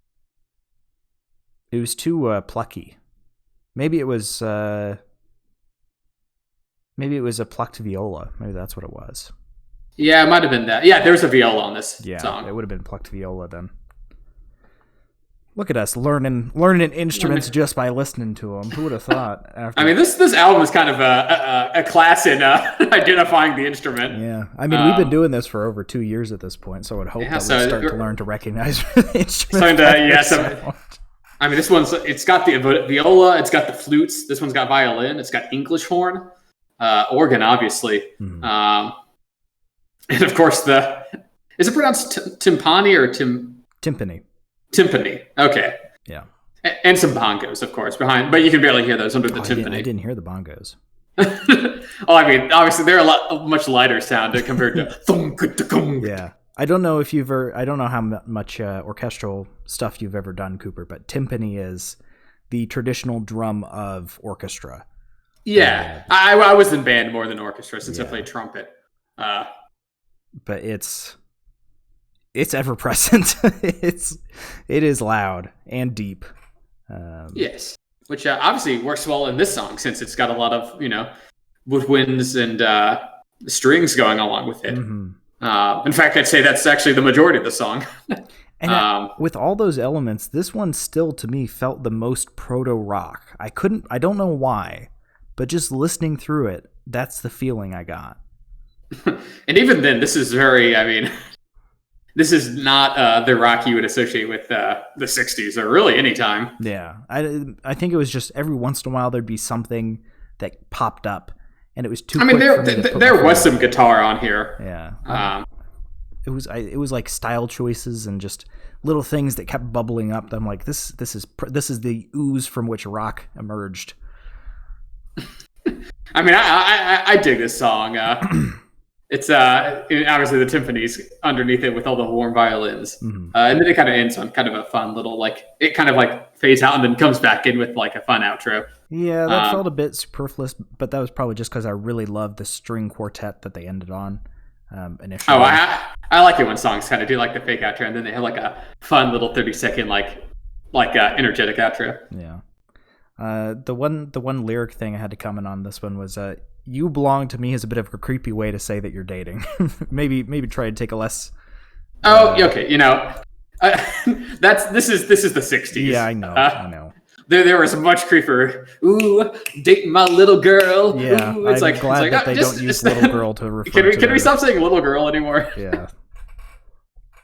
It was too plucky. Maybe it was a plucked viola. Maybe that's what it was. Yeah, it might have been that. Yeah, there's a viola on this song. Yeah, it would have been plucked viola then. Look at us learning instruments just by listening to them. Who would have thought? I mean, this album is kind of a class in identifying the instrument. Yeah, I mean, we've been doing this for over 2 years at this point, so I would hope that we start to learn to recognize the instruments. I mean, this it's got the viola, it's got the flutes. This one's got violin. It's got English horn, organ, obviously, and of course is it pronounced timpani or timpani? Timpani. Okay. Yeah. And some bongos, of course, behind, but you can barely hear those under the timpani. I didn't hear the bongos. I mean, obviously they're much lighter sound compared to. Yeah. I don't know how much orchestral stuff you've ever done, Cooper, but timpani is the traditional drum of orchestra. Yeah. I was in band more than orchestra since I played trumpet. But it's ever present. It is loud and deep. Yes, which obviously works well in this song since it's got a lot of woodwinds and strings going along with it. In fact, I'd say that's actually the majority of the song. And with all those elements, this one still to me felt the most proto rock. I don't know why, but just listening through it, that's the feeling I got. And even then, this is very. I mean. This is not the rock you would associate with the 60s or really any time. Yeah. I think it was just every once in a while there'd be something that popped up and it was too quick for me to put there was some guitar on here. Yeah. It was like style choices and just little things that kept bubbling up. I'm like, this is the ooze from which rock emerged. I mean, I dig this song. It's obviously the timpani's underneath it with all the warm violins, and then it kind of ends on kind of a fun little it kind of fades out and then comes back in with a fun outro. Yeah, that felt a bit superfluous, but that was probably just because I really loved the string quartet that they ended on initially. Oh, I like it when songs kind of do the fake outro and then they have a fun little 30-second energetic outro. Yeah. The one lyric thing I had to comment on this one was "You belong to me" is a bit of a creepy way to say that you're dating. maybe try to take a less. Okay. This is the 60s. Yeah, I know. There was much creeper. Ooh, dating my little girl. Yeah, ooh, I'm glad that they don't use little girl to refer to. Can we stop saying little girl anymore? Yeah.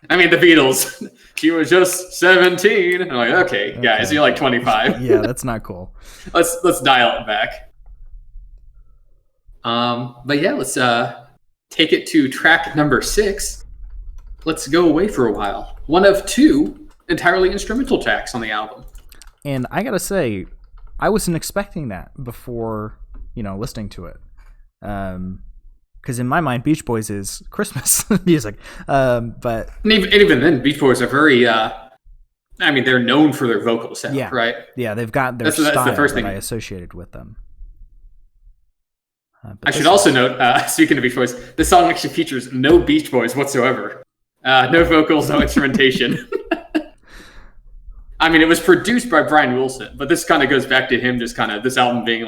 I mean, the Beatles. She was just 17. I'm like, okay, guys, you're 25. Yeah, that's not cool. Let's dial it back. But yeah, let's take it to track number 6. Let's go away for a while. One of 2 entirely instrumental tracks on the album. And I gotta say, I wasn't expecting that before, listening to it. Because in my mind, Beach Boys is Christmas music. But even then, Beach Boys are very. They're known for their vocal sound, right? Yeah, they've got their style that's the first thing I associated with them. I should also note, speaking of Beach Boys, this song actually features no Beach Boys whatsoever. No vocals, no instrumentation. It was produced by Brian Wilson, but this kind of goes back to him just kind of this album being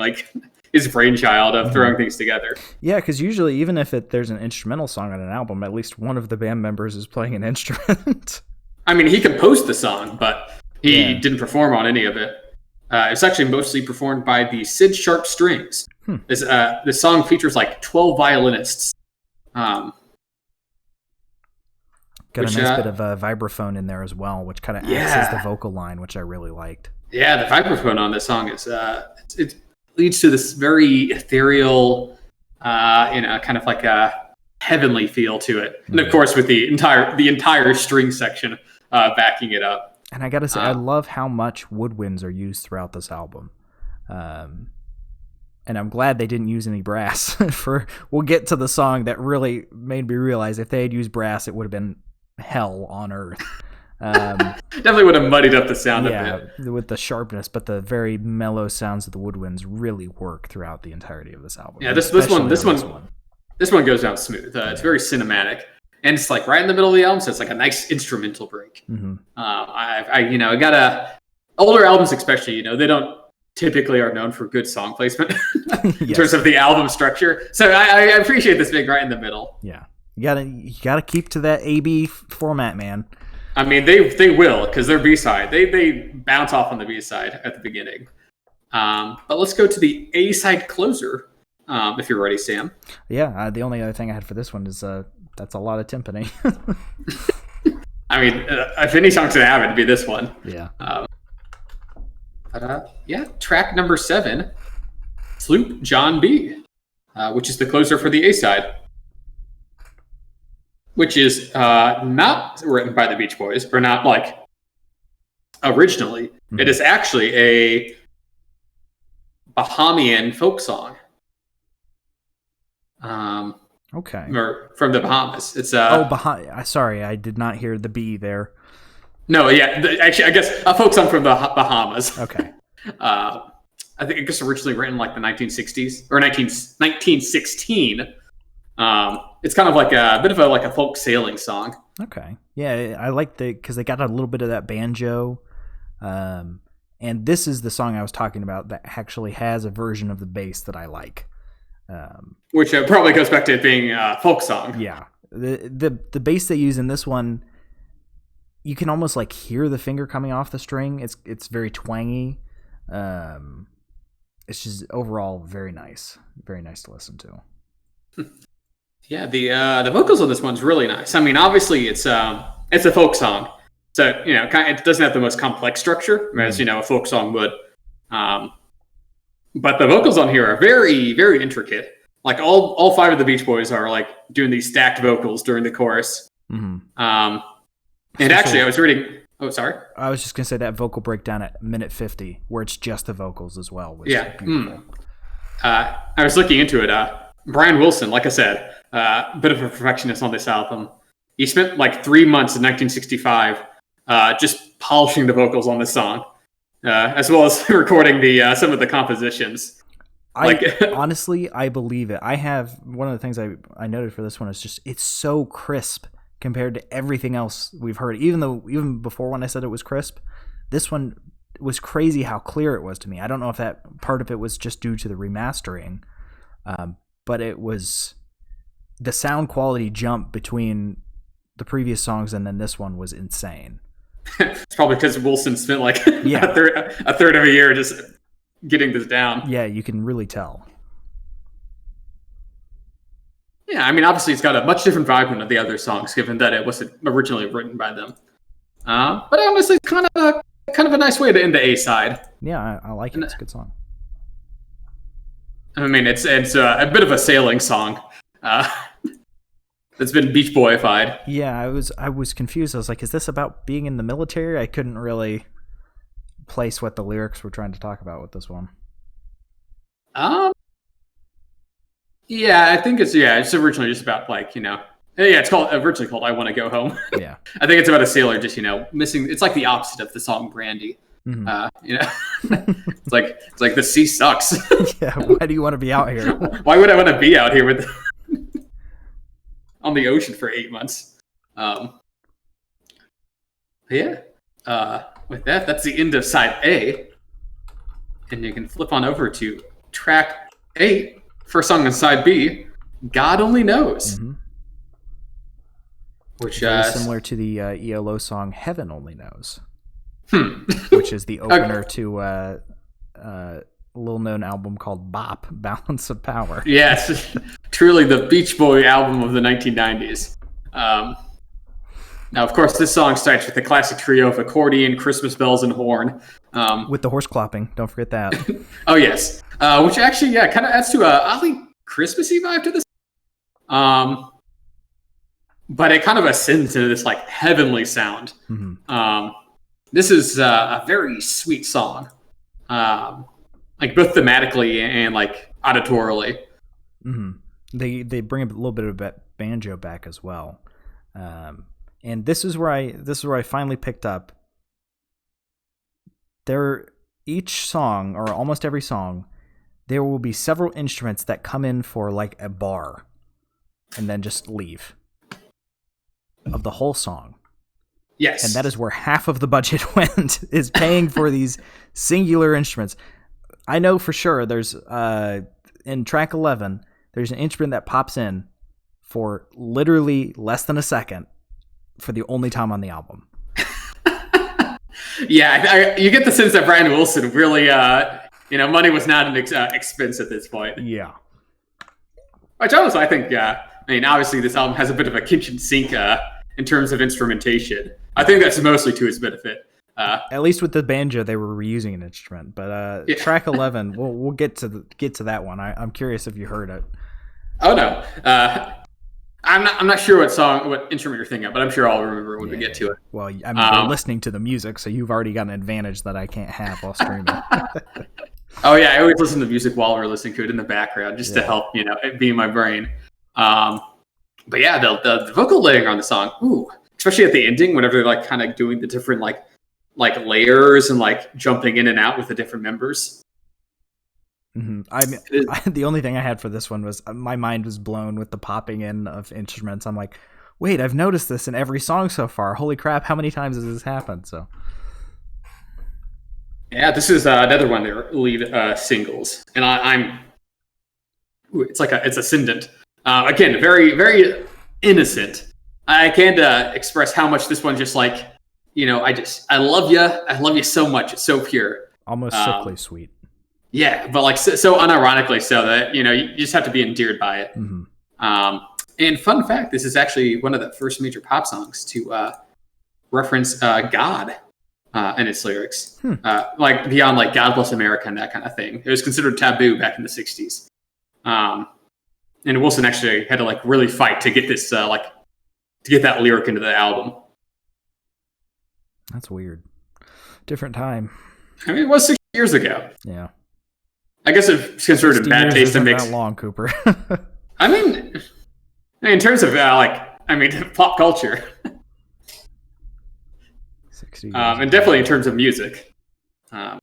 his brainchild of throwing things together. Yeah, because usually even if there's an instrumental song on an album, at least one of the band members is playing an instrument. He composed the song, but he didn't perform on any of it. It's actually mostly performed by the Sid Sharp Strings. This song features 12 violinists. Got a nice bit of vibraphone in there as well, which kind of acts as the vocal line, which I really liked. Yeah, the vibraphone on this song is it leads to this very ethereal, kind of like a heavenly feel to it, and of course with the entire string section backing it up. And I gotta say, I love how much woodwinds are used throughout this album. And I'm glad they didn't use any brass. We'll get to the song that really made me realize if they had used brass, it would have been hell on earth. Definitely would have muddied up the sound a bit with the sharpness, but the very mellow sounds of the woodwinds really work throughout the entirety of this album. Yeah, this one goes down smooth. It's very cinematic, and it's like right in the middle of the album, so it's like a nice instrumental break. Mm-hmm. I got older albums, especially. They don't typically are known for good song placement in terms of the album structure. So I appreciate this being right in the middle. Yeah, you gotta keep to that AB format, man. I mean, they will, because they're B-side. They bounce off on the B-side at the beginning. But let's go to the A-side closer, if you're ready, Sam. Yeah, the only other thing I had for this one is that's a lot of timpani. I mean, if any song's going to have it, it'd be this one. Yeah. Track number 7, Sloop John B., which is the closer for the A-side. Which is not written by the Beach Boys, or not like originally. Mm-hmm. It is actually a Bahamian folk song. Okay. Or from the Bahamas. It's sorry, I did not hear the B there. No, yeah, actually, I guess a folk song from the Bahamas. Okay. I guess originally written like the 1960s or 1916. It's kind of like a bit of a folk sailing song. Okay. Yeah, I like because they got a little bit of that banjo. And this is the song I was talking about that actually has a version of the bass that I like. Which probably goes back to it being a folk song. Yeah. The bass they use in this one, you can almost like hear the finger coming off the string. It's very twangy. It's just overall very nice. Very nice to listen to. Yeah, the vocals on this one's really nice. I mean, obviously it's a folk song, so it doesn't have the most complex structure as a folk song would. But the vocals on here are very, very intricate. Like all 5 of the Beach Boys are like doing these stacked vocals during the chorus. Mm-hmm. And actually, I was reading. Oh, sorry. I was just gonna say that vocal breakdown at minute 50, where it's just the vocals as well. Which yeah. I was looking into it. Brian Wilson, like I said, a bit of a perfectionist on this album. He spent like 3 months in 1965 just polishing the vocals on this song, as well as recording some of the compositions. Honestly, I believe it. I have one of the things I noted for this one is just it's so crisp compared to everything else we've heard. Even before when I said it was crisp, this one was crazy how clear it was to me. I don't know if that part of it was just due to the remastering, but it was the sound quality jump between the previous songs and then this one was insane. It's probably because Wilson spent like a third of a year just getting this down. Yeah, you can really tell. Yeah, I mean, obviously it's got a much different vibe than the other songs, given that it wasn't originally written by them. But honestly, it's kind of a nice way to end the A side. Yeah, I like it. It's a good song. I mean, it's a bit of a sailing song. That's been Beach Boyified. Yeah, I was confused. I was like, is this about being in the military? I couldn't really place what the lyrics were trying to talk about with this one. Yeah, I think it's originally just about it's originally called I Want to Go Home. Yeah. I think it's about a sailor just, missing. It's like the opposite of the song Brandy. Mm-hmm. It's like the sea sucks. Yeah, why do you want to be out here? Why would I want to be out here on the ocean for 8 months? With that, that's the end of side A. And you can flip on over to track 8, first song on side B, God Only Knows. Mm-hmm. Which is similar to the ELO song Heaven Only Knows. Which is the opener to a little-known album called Bop, Balance of Power. Yes, truly the Beach Boy album of the 1990s. Now, of course, this song starts with the classic trio of accordion, Christmas bells, and horn. With the horse clopping. Don't forget that. Oh, yes. Which actually, kind of adds to a oddly Christmassy vibe to this. But it kind of ascends into this like heavenly sound. Mm-hmm. This is a very sweet song, like both thematically and like auditorily. Mm-hmm. They bring a little bit of banjo back as well, and this is where I finally picked up. Each song, or almost every song, there will be several instruments that come in for like a bar, and then just leave of the whole song. Yes. And that is where half of the budget went, is paying for these singular instruments. I know for sure there's, in track 11, there's an instrument that pops in for literally less than a second for the only time on the album. Yeah, you get the sense that Brian Wilson really, money was not an expense at this point. Yeah. Which honestly, I think, obviously this album has a bit of a kitchen sink in terms of instrumentation. I think that's mostly to his benefit. At least with the banjo, they were reusing an instrument. But track 11, we'll get to that one. I'm curious if you heard it. Oh no, I'm not sure what instrument you're thinking of, but I'm sure I'll remember when we get to it. Well, I mean, you're listening to the music, so you've already got an advantage that I can't have while streaming. Oh yeah, I always listen to music while we're listening to it in the background, just to help it be in my brain. But yeah, the vocal layering on the song, especially at the ending, whenever they're like kind of doing the different like layers and like jumping in and out with the different members. Mm-hmm. The only thing I had for this one was my mind was blown with the popping in of instruments. I'm like, wait, I've noticed this in every song so far. Holy crap, how many times has this happened? So, yeah, this is another one of their lead singles, and it's ascendant. Again, very, very innocent. I can't express how much this one just like, I love you so much. It's so pure. Almost sickly sweet. Yeah, but like so unironically so that, you just have to be endeared by it. Mm-hmm. And fun fact, this is actually one of the first major pop songs to reference God in its lyrics. Like beyond like God Bless America and that kind of thing. It was considered taboo back in the 60s. And Wilson actually had to like really fight to get this to get that lyric into the album. That's weird. Different time. I mean, it was 6 years ago. Yeah. I guess it's considered in bad taste to mix. That long, Cooper. I mean, in terms of pop culture. 60 years. And definitely in terms of music. Jump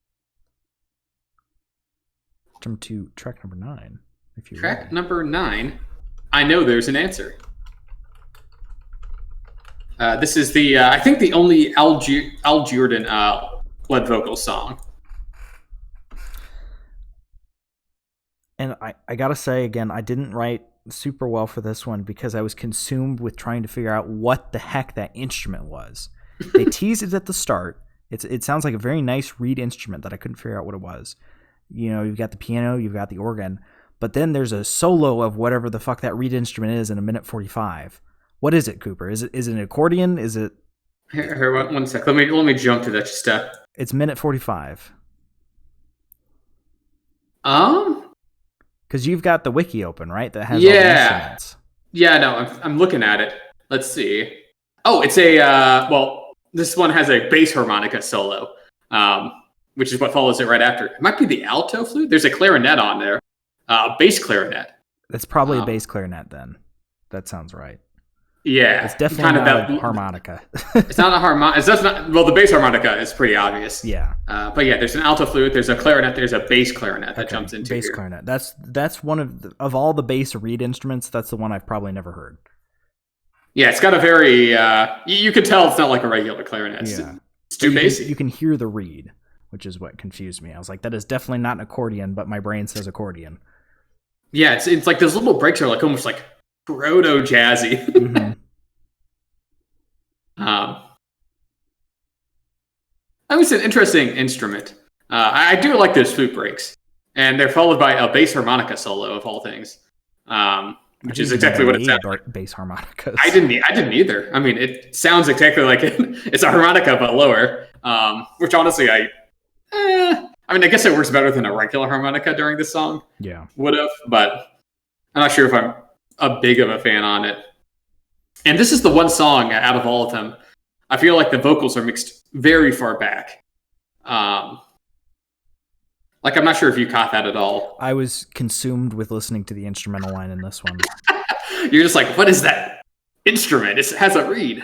to track number 9. Track number 9. I know there's an answer. This is the I think the only Al Jordan lead vocal song. And I gotta say again, I didn't write super well for this one because I was consumed with trying to figure out what the heck that instrument was. They teased it at the start. It sounds like a very nice reed instrument that I couldn't figure out what it was. You've got the piano, you've got the organ, but then there's a solo of whatever the fuck that reed instrument is in 1:45. What is it, Cooper? Is it an accordion? Is it? Here, one sec. Let me jump to that step. It's 1:45. Because you've got the wiki open, right? That has all the instruments. Yeah, no, I'm looking at it. Let's see. Oh, it's a this one has a bass harmonica solo, which is what follows it right after. It might be the alto flute. There's a clarinet on there, bass clarinet. That's probably a bass clarinet then. That sounds right. Yeah, it's definitely not a harmonica. It's not a harmonica. Well, the bass harmonica is pretty obvious. Yeah, but yeah, there's an alto flute. There's a clarinet. There's a bass clarinet that jumps into bass clarinet. That's one of all the bass reed instruments. That's the one I've probably never heard. Yeah, it's got a very you can tell it's not like a regular clarinet. Yeah, it's too bassy. You can hear the reed, which is what confused me. I was like, that is definitely not an accordion, but my brain says accordion. Yeah, it's like those little breaks are like almost like proto jazzy. Mm-hmm. That was an interesting instrument. I do like those flute breaks, and they're followed by a bass harmonica solo of all things. which is exactly what it sounds like. Bass harmonicas. I didn't either. I mean, it sounds exactly like it's a harmonica but lower. Which honestly, I guess it works better than a regular harmonica during this song. Yeah, would have, but I'm not sure if I'm a big of a fan on it. And this is the one song out of all of them, I feel like the vocals are mixed very far back. Like, I'm not sure if you caught that at all. I was consumed with listening to the instrumental line in this one. You're just like, what is that instrument? It has a reed.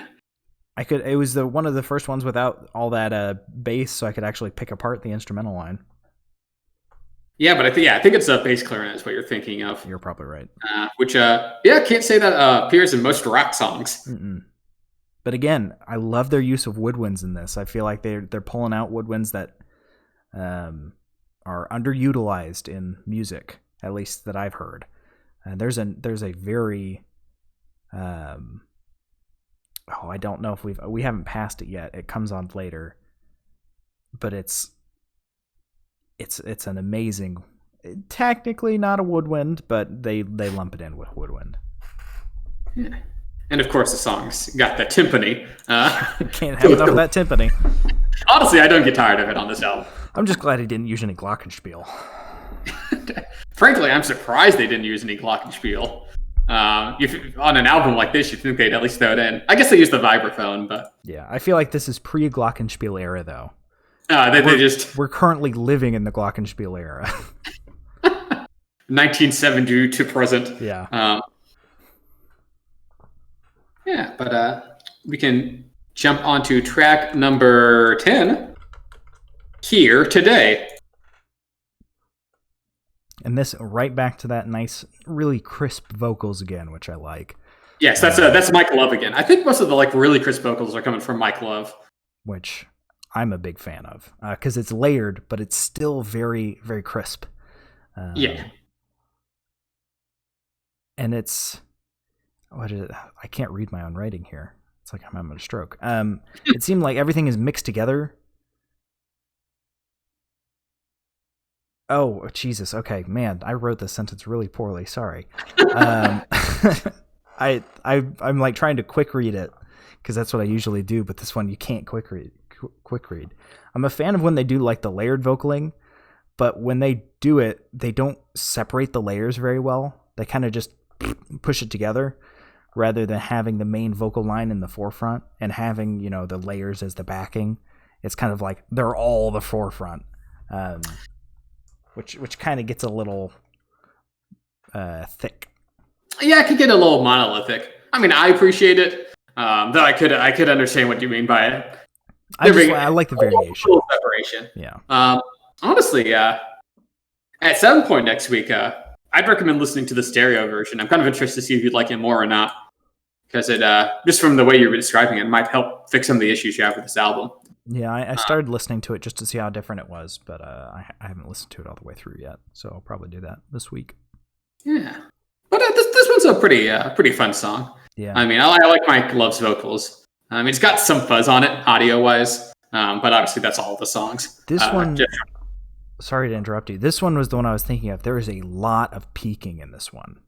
It was one of the first ones without all that bass, so I could actually pick apart the instrumental line. Yeah, but I think it's a bass clarinet is what you're thinking of. You're probably right. Which, can't say that appears in most rock songs. Mm-mm. But again, I love their use of woodwinds in this. I feel like they're pulling out woodwinds that are underutilized in music, at least that I've heard. And there's a very I don't know if we haven't passed it yet. It comes on later, but it's an amazing, technically not a woodwind, but they lump it in with woodwind. Yeah. And of course the song's got the timpani. Can't have enough of that timpani. Honestly, I don't get tired of it on this album. I'm just glad he didn't use any glockenspiel. Frankly, I'm surprised they didn't use any glockenspiel. On an album like this, you'd think they'd at least throw it in. I guess they used the vibraphone, but... Yeah, I feel like this is pre-glockenspiel era, though. We're currently living in the glockenspiel era. 1970 to present. Yeah. But we can jump onto track number 10, Here Today. And this right back to that nice, really crisp vocals again, which I like. Yes, that's Mike Love again. I think most of the really crisp vocals are coming from Mike Love, which I'm a big fan of because it's layered, but it's still very, very crisp. Yeah, and it's I can't read my own writing here. It's like I'm having a stroke. It seemed like everything is mixed together. Oh, Jesus. Okay, man, I wrote this sentence really poorly. Sorry. I'm like trying to quick read it because that's what I usually do, but this one you can't quick read. I'm a fan of when they do like the layered vocaling, but when they do it, they don't separate the layers very well. They kind of just push it together rather than having the main vocal line in the forefront and having, the layers as the backing. It's kind of like they're all the forefront. Which kind of gets a little thick. Yeah, it could get a little monolithic. I mean, I appreciate it. Though I could understand what you mean by it. I like the variation. Separation. Yeah. Honestly, at some point next week, I'd recommend listening to the stereo version. I'm kind of interested to see if you'd like it more or not, because it just from the way you're describing it might help fix some of the issues you have with this album. Yeah, I started listening to it just to see how different it was, but I haven't listened to it all the way through yet, so I'll probably do that this week. Yeah, but this one's a pretty fun song. Yeah, I mean, I like Mike Love's vocals. I mean, it's got some fuzz on it, audio-wise, but obviously that's all the songs. This one, sorry to interrupt you. This one was the one I was thinking of. There is a lot of peaking in this one,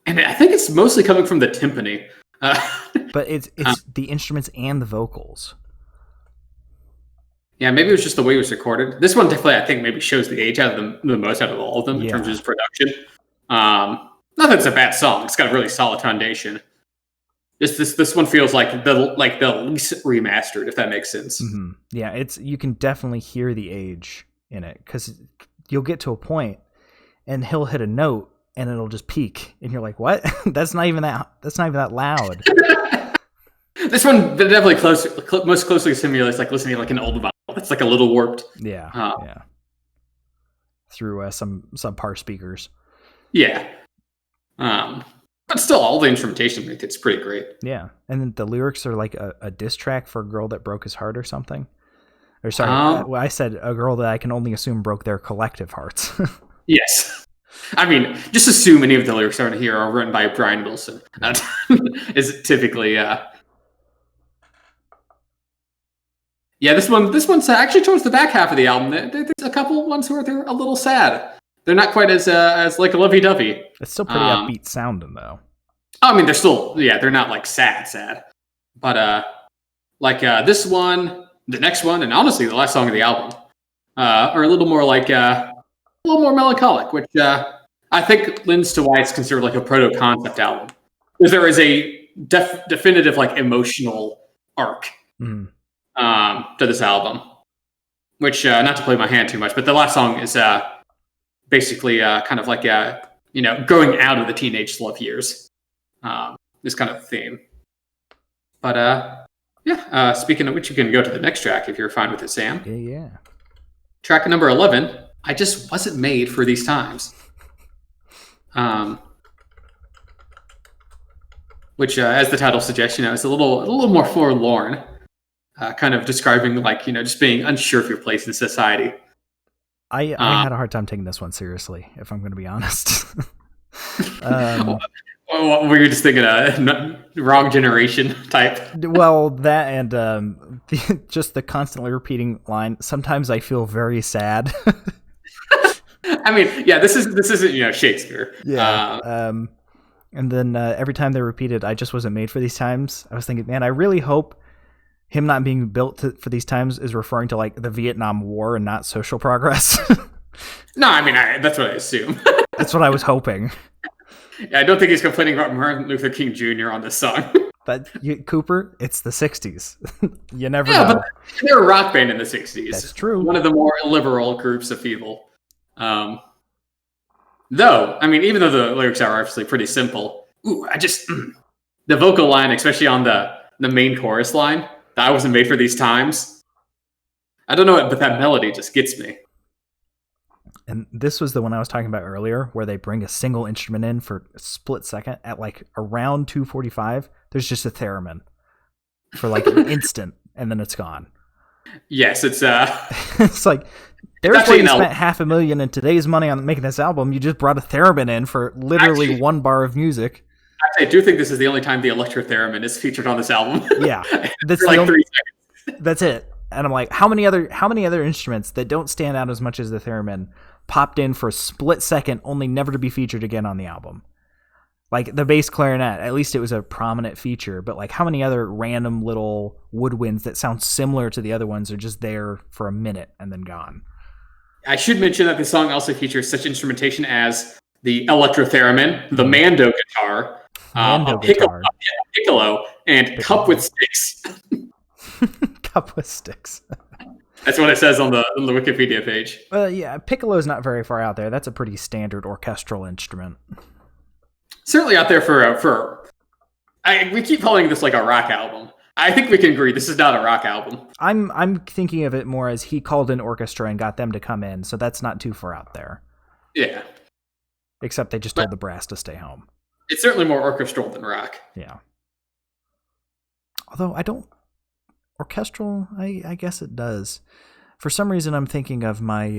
and I think it's mostly coming from the timpani. But it's the instruments and the vocals. Yeah, maybe it was just the way it was recorded. This one definitely, I think, maybe shows the age out of the most out of all of them in terms of its production. Not that it's a bad song; it's got a really solid foundation. This one feels like the least remastered, if that makes sense. Mm-hmm. Yeah, you can definitely hear the age in it because you'll get to a point and he'll hit a note and it'll just peak, and you're like, "What? That's not even that loud." This one definitely most closely simulates like listening to like an old vinyl. It's like a little warped. Yeah. Yeah. Through some subpar speakers. Yeah. But still, all the instrumentation it's pretty great. Yeah, and then the lyrics are like a diss track for a girl that broke his heart or something. Or sorry, I said a girl that I can only assume broke their collective hearts. Yes. I mean, just assume any of the lyrics on here are written by Brian Wilson. Is typically, Yeah, this one's actually towards the back half of the album. There's a couple ones where they're a little sad. They're not quite as like a lovey-dovey. It's still pretty upbeat sounding, though. I mean, they're still, they're not like sad, but this one, the next one, and honestly, the last song of the album are a little more like a little more melancholic, which I think lends to why it's considered like a proto-concept album, because there is a definitive like emotional arc to this album. Which, not to play my hand too much, but the last song is basically kind of like growing out of the teenage love years. This kind of theme. But speaking of which, you can go to the next track if you're fine with it, Sam. Yeah. Track number 11. I just wasn't made for these times. Which, as the title suggests, is a little more forlorn. Kind of describing like, just being unsure of your place in society. I had a hard time taking this one seriously, if I'm going to be honest. Were you just thinking a wrong generation type? Well, that and just the constantly repeating line. Sometimes I feel very sad. I mean, yeah, this isn't Shakespeare. Yeah. And then every time they repeated, I just wasn't made for these times. I was thinking, man, I really hope him not being built for these times is referring to like the Vietnam War and not social progress. No, I mean, that's what I assume. That's what I was hoping. Yeah, I don't think he's complaining about Martin Luther King Jr. on this song. But Cooper, it's the 60s. You never know. But they're a rock band in the 60s. That's true. One of the more liberal groups of people. Though, I mean, even though the lyrics are obviously pretty simple, the vocal line, especially on the main chorus line, that I wasn't made for these times. I don't know, but that melody just gets me. And this was the one I was talking about earlier, where they bring a single instrument in for a split second at like around 2:45. There's just a theremin for like an instant, and then it's gone. Yes, it's it's like there's where you spent $500,000 in today's money on making this album. You just brought a theremin in for literally one bar of music. I do think this is the only time the electro theremin is featured on this album. Yeah, that's like 3 seconds. That's it. And I'm like, how many other instruments that don't stand out as much as the theremin popped in for a split second, only never to be featured again on the album? Like the bass clarinet, at least it was a prominent feature, but like how many other random little woodwinds that sound similar to the other ones are just there for a minute and then gone? I should mention that the song also features such instrumentation as the electro theremin, the mando guitar, piccolo, and cup with sticks. Cup with sticks. That's what it says on the Wikipedia page. Yeah, piccolo's not very far out there. That's a pretty standard orchestral instrument. Certainly out there for we keep calling this like a rock album. I think we can agree this is not a rock album. I'm thinking of it more as he called in orchestra and got them to come in, so that's not too far out there. Yeah. Except they just told the brass to stay home. It's certainly more orchestral than rock. Yeah. Although orchestral, I guess it does. For some reason, I'm thinking of my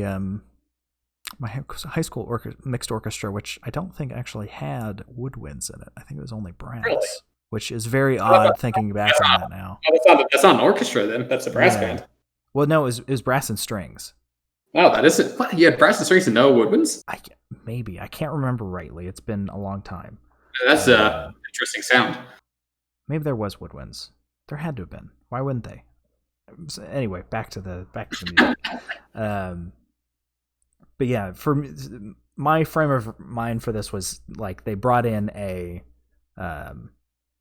my high school mixed orchestra, which I don't think actually had woodwinds in it. I think it was only brass, really? Which is very odd thinking back on that now. That's not an orchestra then. That's a brass band. Well, no, it was brass and strings. Oh, that isn't. What? You had brass and strings and no woodwinds? Maybe. I can't remember rightly. It's been a long time. That's an interesting sound. Maybe there was woodwinds. There had to have been. Why wouldn't they? Anyway, back to the music. But yeah, for my frame of mind for this was like they brought in a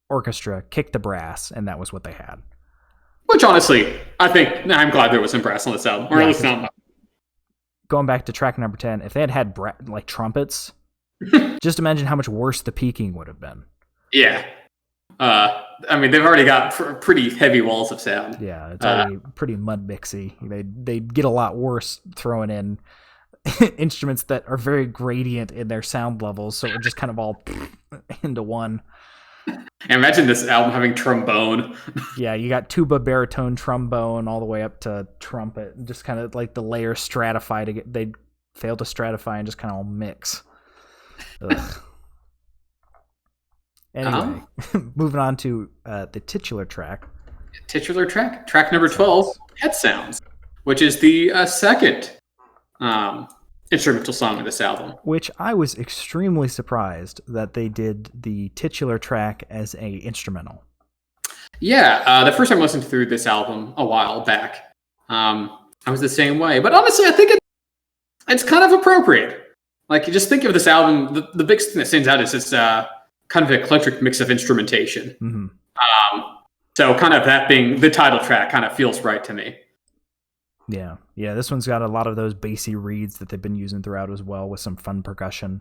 orchestra, kicked the brass, and that was what they had. Which honestly, I'm glad there was some brass on this album, or at least not. Going back to track number 10, if they had like trumpets, just imagine how much worse the peaking would have been. Yeah. I mean, they've already got pretty heavy walls of sound. Yeah, it's already pretty mud mixy. They get a lot worse throwing in instruments that are very gradient in their sound levels, so it just kind of all into one. And imagine this album having trombone. Yeah, you got tuba, baritone, trombone, all the way up to trumpet. Just kind of like the layers stratify they fail to stratify and just kind of all mix. Ugh. Anyway, moving on to the titular track. Track number 12, Head Sounds, which is the second instrumental song of this album. Which I was extremely surprised that they did the titular track as a instrumental. Yeah, the first time I listened through this album a while back, I was the same way. But honestly, I think it's kind of appropriate. Like, you just think of this album, the big thing that stands out is this kind of eclectic mix of instrumentation. Mm-hmm. So kind of that being the title track kind of feels right to me. Yeah. This one's got a lot of those bassy reeds that they've been using throughout as well, with some fun percussion.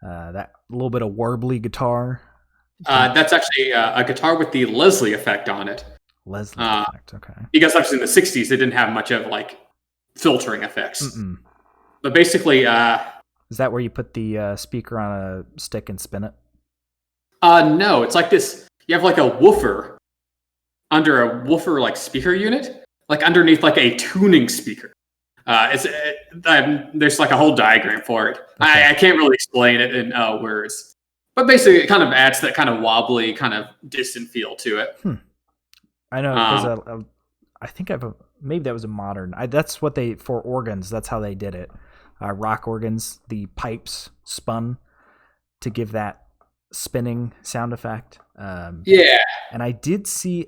That little bit of warbly guitar. That's actually a guitar with the Leslie effect on it. Leslie effect, okay. Because obviously in the 60s, they didn't have much of like filtering effects. Mm-mm. But basically... is that where you put the speaker on a stick and spin it? No, it's like this. You have like a woofer under a woofer like speaker unit, like underneath like a tuning speaker. There's like a whole diagram for it. Okay. I can't really explain it in words, but basically it kind of adds that kind of wobbly, kind of distant feel to it. I know because I think maybe that was a modern. That's what they for organs. That's how they did it. Rock organs, the pipes spun to give that spinning sound effect. Yeah. And I did see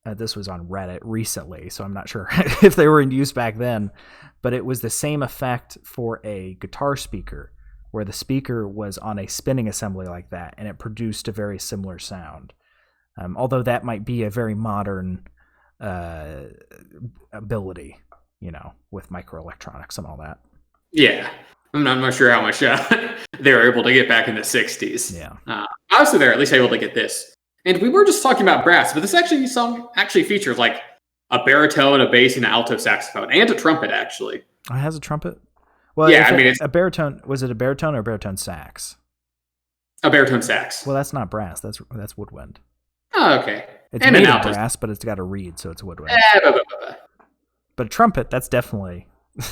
this was on Reddit recently, so I'm not sure if they were in use back then, but it was the same effect for a guitar speaker, where the speaker was on a spinning assembly like that, and it produced a very similar sound. Although that might be a very modern ability, with microelectronics and all that. Yeah. I'm not sure how much they were able to get back in the 60s. Yeah. Obviously, they're at least able to get this. And we were just talking about brass, but this song actually features like a baritone, a bass, and an alto saxophone, and a trumpet, actually. Oh, it has a trumpet? Well, yeah, it's a baritone. Was it a baritone or a baritone sax? A baritone sax. Well, that's not brass. That's woodwind. Oh, okay. It's and made of brass, but it's got a reed, so it's woodwind. But a trumpet, that's definitely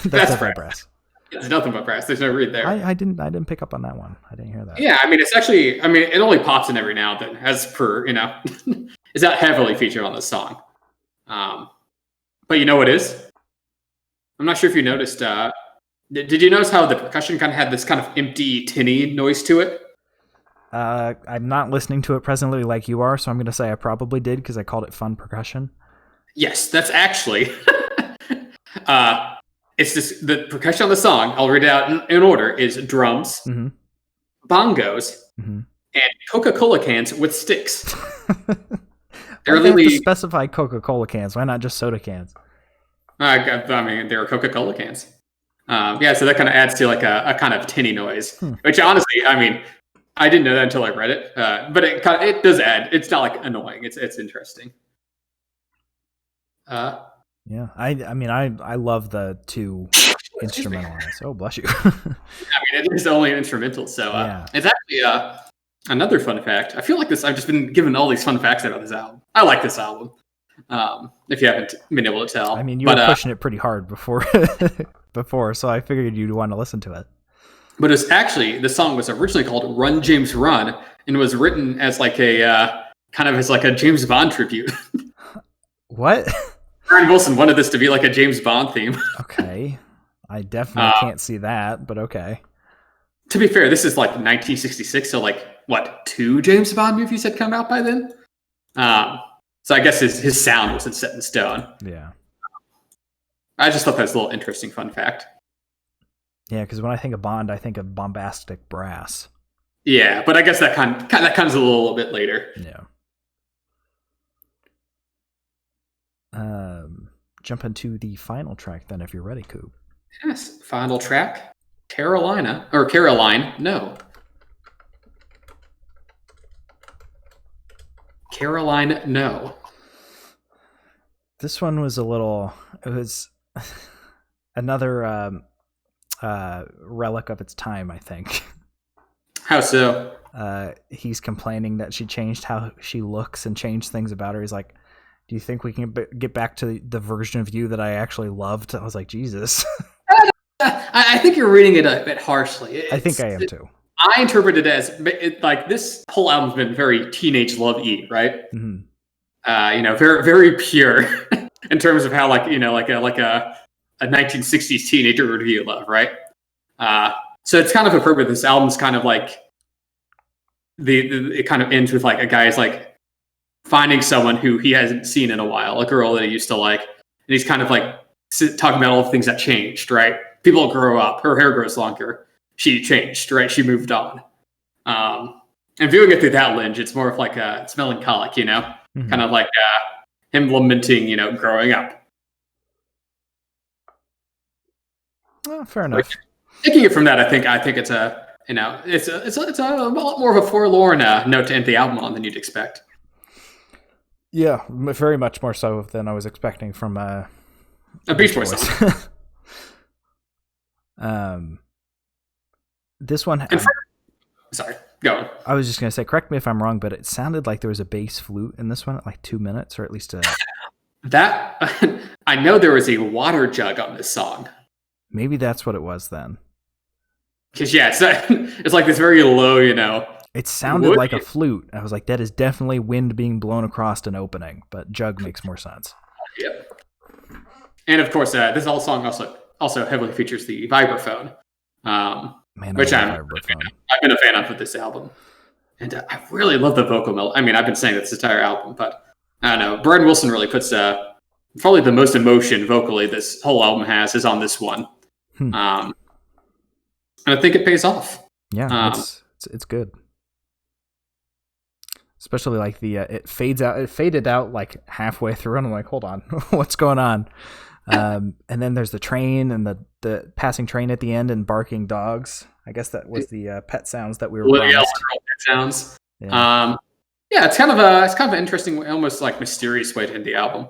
brass. It's nothing but brass. There's no reed there. I didn't pick up on that one. I didn't hear that. Yeah, it only pops in every now and then, as per, it's not heavily featured on the song. But you know what is? I'm not sure if you noticed, did you notice how the percussion kind of had this kind of empty, tinny noise to it? I'm not listening to it presently like you are, so I'm going to say I probably did because I called it fun percussion. Yes, that's actually... it's the percussion on the song, I'll read it out in order, is drums, mm-hmm. bongos, mm-hmm. and Coca-Cola cans with sticks. They're they have to specify Coca-Cola cans. Why not just soda cans? They were Coca-Cola cans. So that kind of adds to like a kind of tinny noise, which honestly, I didn't know that until I read it. But it does add. It's not like annoying. It's interesting. Yeah, I love the two instrumentals. Oh, bless you. It is only an instrumental, so It's actually another fun fact. I feel like I've just been given all these fun facts about this album. I like this album. If you haven't been able to tell, you were pushing it pretty hard before, so I figured you'd want to listen to it. But it's actually, the song was originally called "Run James Run" and was written as like a kind of as like a James Bond tribute. What? Aaron Wilson wanted this to be like a James Bond theme. Okay. I definitely can't see that, but okay. To be fair, this is like 1966, so like, what, 2 James Bond movies had come out by then? So I guess his sound wasn't set in stone. Yeah. I just thought that was a little interesting fun fact. Yeah, because when I think of Bond, I think of bombastic brass. Yeah, but I guess that comes a little bit later. Yeah. Jump into the final track then, if you're ready, Coop. Yes, final track. Caroline, no. Caroline, no. This one was it was another relic of its time, I think. How so? He's complaining that she changed how she looks and changed things about her. He's like, do you think we can get back to the version of you that I actually loved? I was like, Jesus. I think you're reading it a bit harshly. I think I am too. I interpret it as like this whole album's been very teenage love-y, right? Mm-hmm. Very very pure in terms of how like a a 1960s teenager review love, right? So it's kind of appropriate. This album's kind of like it kind of ends with like a guy's like finding someone who he hasn't seen in a while, a girl that he used to like, and he's kind of like talking about all the things that changed, right? People grow up, her hair grows longer, she changed, right? She moved on. And viewing it through that lens, it's more of like it's melancholic, you know, kind of like him lamenting, you know, growing up. Well, fair enough. Taking it from that, I think it's a, you know, it's a lot more of a forlorn note to end the album on than you'd expect. Yeah, very much more so than I was expecting from a Beach Boys song. This one. Sorry, go on. I was just gonna say, correct me if I'm wrong, but it sounded like there was a bass flute in this one at like 2 minutes, or at least that. I know there was a water jug on this song. Maybe that's what it was then. Because yeah, it's like this very low, you know. It sounded like a flute. I was like, that is definitely wind being blown across an opening, but jug makes more sense. Yep. And of course, this whole song also heavily features the vibraphone, which I've been a fan of with this album. And I really love the vocal melody. I mean, I've been saying this entire album, but I don't know. Brian Wilson really puts probably the most emotion vocally this whole album has is on this one. And I think it pays off. Yeah, it's good. Especially like it faded out like halfway through, and I'm like, hold on, what's going on? And then there's the train and the passing train at the end and barking dogs. I guess that was the pet sounds that we were promised. Yeah, pet sounds. Yeah. It's kind of an interesting, almost like mysterious way to end the album.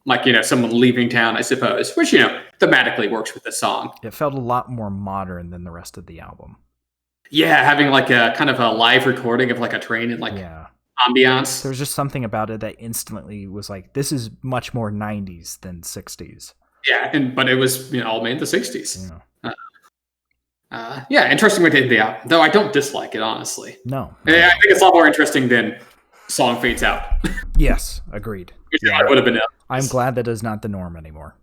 Like, you know, someone leaving town, I suppose, which, you know, thematically works with the song. It felt a lot more modern than the rest of the album. Yeah, having like a kind of a live recording of like a train and like ambiance. There's just something about it that instantly was like, this is much more 90s than 60s. Yeah, but it was, you know, all made in the 60s. Yeah. Interesting way to end the album, though I don't dislike it, honestly. No. I think it's a lot more interesting than Song Fades Out. Yes, agreed. Yeah, would have been. I'm glad that is not the norm anymore.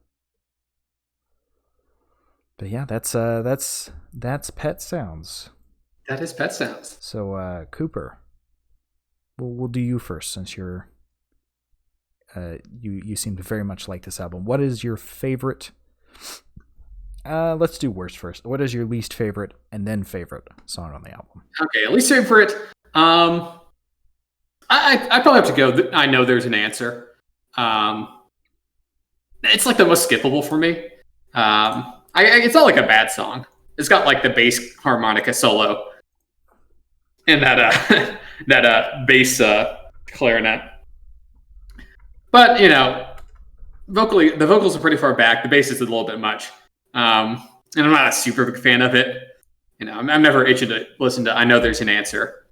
But yeah, that's Pet Sounds. That is Pet Sounds. So Cooper, we'll do you first, since you're you seem to very much like this album. What is your favorite? Let's do worst first. What is your least favorite and then favorite song on the album? Okay, least favorite. I probably have to go. I know there's an answer. It's like the most skippable for me. It's not like a bad song. It's got like the bass harmonica solo and that bass clarinet. But you know, vocally, the vocals are pretty far back. The bass is a little bit much, and I'm not a super big fan of it. You know, I'm never itching to listen to. I know there's an answer.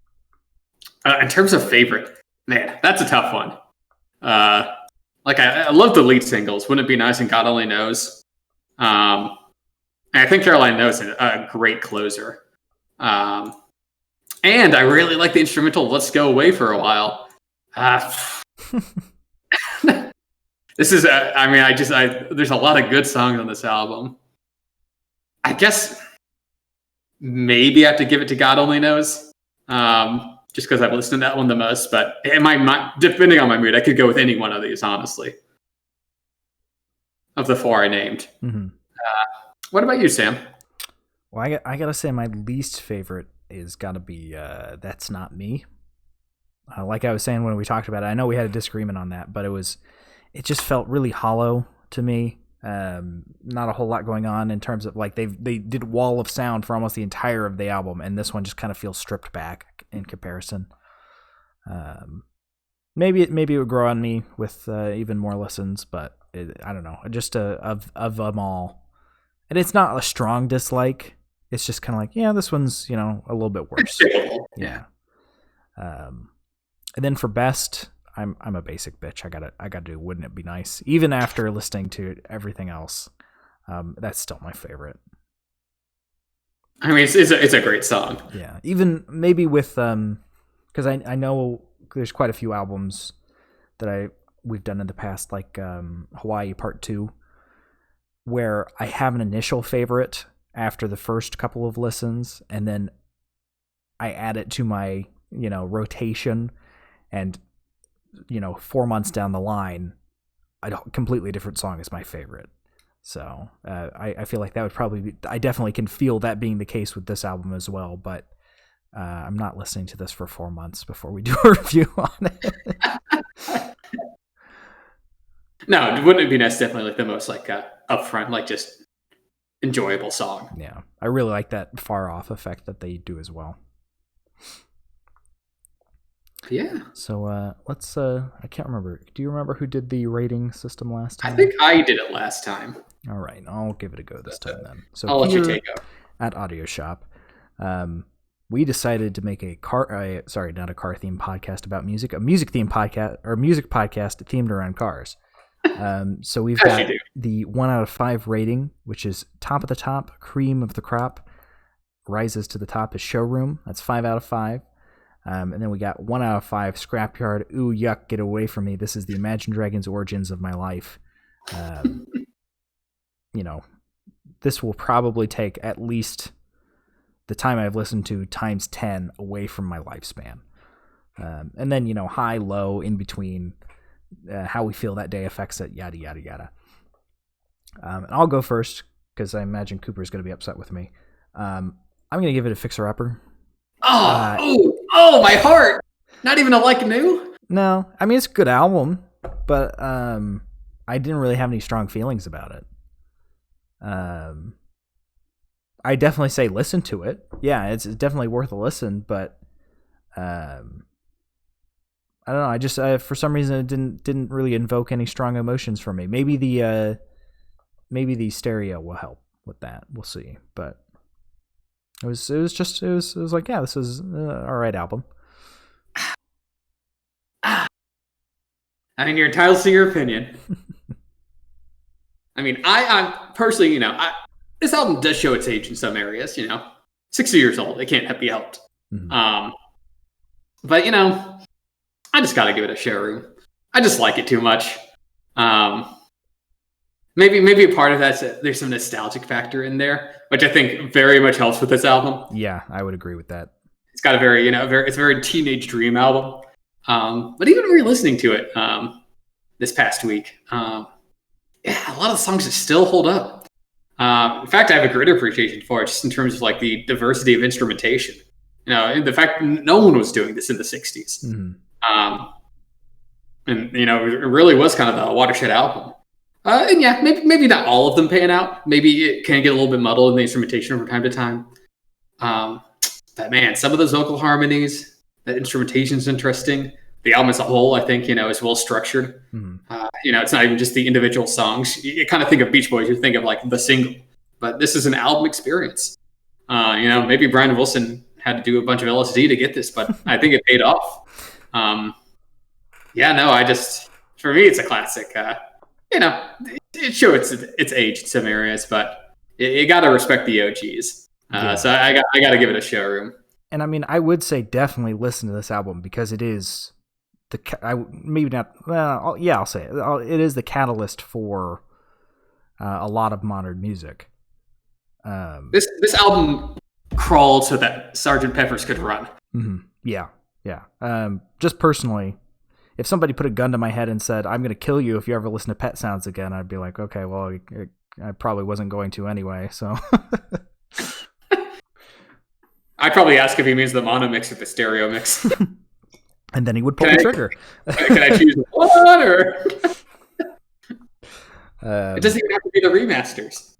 In terms of favorite, man, that's a tough one. Like I love the lead singles. Wouldn't it be nice? And God Only Knows. And I think Caroline Knows is a great closer. And I really like the instrumental Let's Go Away for a While. This is, there's a lot of good songs on this album. I guess maybe I have to give it to God Only Knows. Just because I've listened to that one the most, but depending on my mood, I could go with any one of these, honestly. Of the four I named. Mm-hmm. What about you, Sam? Well, I gotta say my least favorite is gotta be That's Not Me. Like I was saying when we talked about it, I know we had a disagreement on that, but it just felt really hollow to me. Not a whole lot going on in terms of like they did wall of sound for almost the entire of the album, and this one just kind of feels stripped back in comparison. Maybe it would grow on me with even more listens, but I don't know. Just of them all, and it's not a strong dislike. It's just kind of like, yeah, this one's, you know, a little bit worse. Yeah. And then for best, I'm a basic bitch. I gotta do Wouldn't It Be Nice? Even after listening to everything else, that's still my favorite. I mean, it's a great song. Yeah, even maybe with because I know there's quite a few albums that we've done in the past, like Hawaii Part 2. where I have an initial favorite after the first couple of listens, and then I add it to my, rotation, and, 4 months down the line, a completely different song is my favorite. So I feel like that would probably be, I definitely can feel that being the case with this album as well, but I'm not listening to this for 4 months before we do a review on it. No, Wouldn't It Be Nice? Definitely like the most like upfront, like just enjoyable song. Yeah, I really like that far off effect that they do as well. Yeah. So let's. I can't remember. Do you remember who did the rating system last time? I think I did it last time. All right, I'll give it a go this time then. So I'll let you take over. At Audio Shop, we decided to make not a car themed podcast about music, a music themed podcast or music podcast themed around cars. So we've got the 1 out of 5 rating, which is top of the top, cream of the crop. Rises to the top is Showroom. That's 5 out of 5. And then we got 1 out of 5 Scrapyard. Ooh, yuck, get away from me. This is the Imagine Dragons origins of my life. This will probably take at least the time I've listened to times 10 away from my lifespan. And then, high, low, in between, how we feel that day affects it, yada, yada, yada. And I'll go first because I imagine Cooper's going to be upset with me. I'm going to give it a fixer-upper. Oh, my heart! Not even a like new? No, I mean, it's a good album, but I didn't really have any strong feelings about it. I definitely say listen to it. Yeah, it's definitely worth a listen, but I don't know. I just for some reason it didn't really invoke any strong emotions for me. Maybe the stereo will help with that. We'll see. But it was like, yeah, this is an all right album. I mean, you're entitled to your opinion. I mean, I personally, this album does show its age in some areas. 60 years old, it can't be helped. Mm-hmm. But I just gotta give it a Showroom. I just like it too much. Maybe a part of that's there's some nostalgic factor in there, which I think very much helps with this album. Yeah, I would agree with that. It's got a very, it's a very teenage dream album. But even re-listening to it this past week, a lot of the songs just still hold up. In fact, I have a greater appreciation for it just in terms of like the diversity of instrumentation. The fact no one was doing this in the 60s. Mm-hmm. And it really was kind of a watershed album. And yeah, maybe not all of them pan out. Maybe it can get a little bit muddled in the instrumentation from time to time. But man, some of those vocal harmonies, that instrumentation is interesting. The album as a whole, I think, is well structured. Mm-hmm. It's not even just the individual songs. You kind of think of Beach Boys, you think of like the single, but this is an album experience. Maybe Brian Wilson had to do a bunch of LSD to get this, but I think it paid off. For me, it's a classic. It shows its age in some areas, but you got to respect the OGs. So I got to give it a Showroom. And I mean, I would say definitely listen to this album because it is I'll say it. It is the catalyst for a lot of modern music. This album crawled so that Sgt. Pepper's could run. Mm-hmm. Yeah. Just personally, if somebody put a gun to my head and said, "I'm going to kill you if you ever listen to Pet Sounds again," I'd be like, "Okay, well, I probably wasn't going to anyway." So. I'd probably ask if he means the mono mix or the stereo mix. And then he would pull the trigger. Can I choose one? Or it doesn't even have to be the remasters.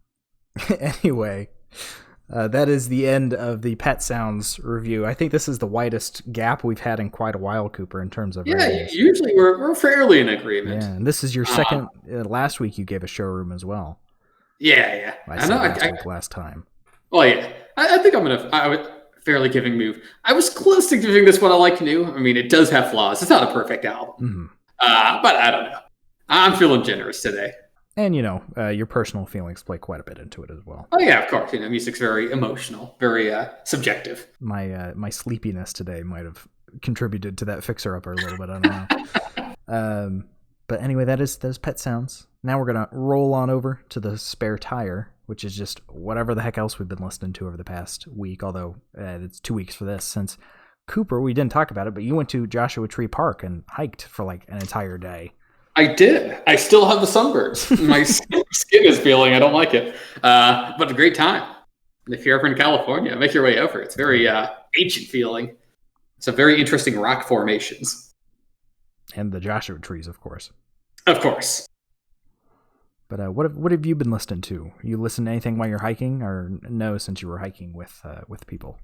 Anyway, that is the end of the Pet Sounds review. I think this is the widest gap we've had in quite a while, Cooper, in terms of ratings. Usually we're fairly in agreement. Yeah, and this is your second. Last week you gave a Showroom as well. Yeah. I know. Last time. Well, yeah. I think I would fairly giving move. I was close to giving this one a like new. I mean, it does have flaws. It's not a perfect album. Mm-hmm. But I don't know. I'm feeling generous today. And, your personal feelings play quite a bit into it as well. Oh, yeah, of course. Music's very emotional, very subjective. My sleepiness today might have contributed to that fixer-upper a little bit. I don't know. But anyway, that is those pet sounds. Now we're going to roll on over to the spare tire, which is just whatever the heck else we've been listening to over the past week, although it's 2 weeks for this. Since Cooper, we didn't talk about it, but you went to Joshua Tree Park and hiked for like an entire day. I did. I still have the sunburns. My skin is peeling. I don't like it. But a great time. If you're ever in California, make your way over. It's very ancient feeling. It's a very interesting rock formations. And the Joshua trees, of course. Of course. But what have you been listening to? You listen to anything while you're hiking, or no? Since you were hiking with people.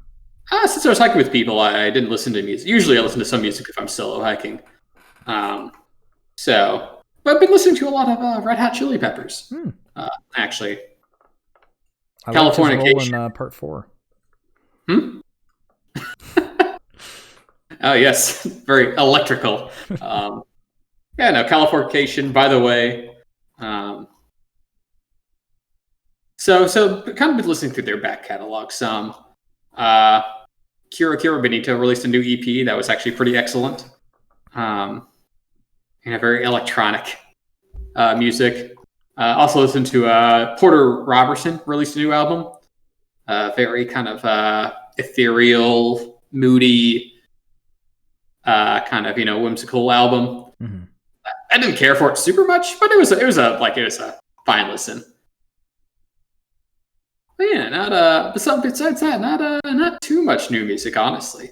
Since I was hiking with people, I didn't listen to music. Usually, I listen to some music if I'm solo hiking. But I've been listening to a lot of Red Hot Chili Peppers. Actually, Californication. In part 4. Oh yes, very electrical. Californication. By the way, so kind of been listening through their back catalog some. Kira Benito released a new EP that was actually pretty excellent. Very electronic music. Also listened to Porter Robertson released a new album. Very kind of ethereal, moody, kind of whimsical album. Mm-hmm. I didn't care for it super much, but it was a fine listen. But yeah, besides that, not too much new music, honestly.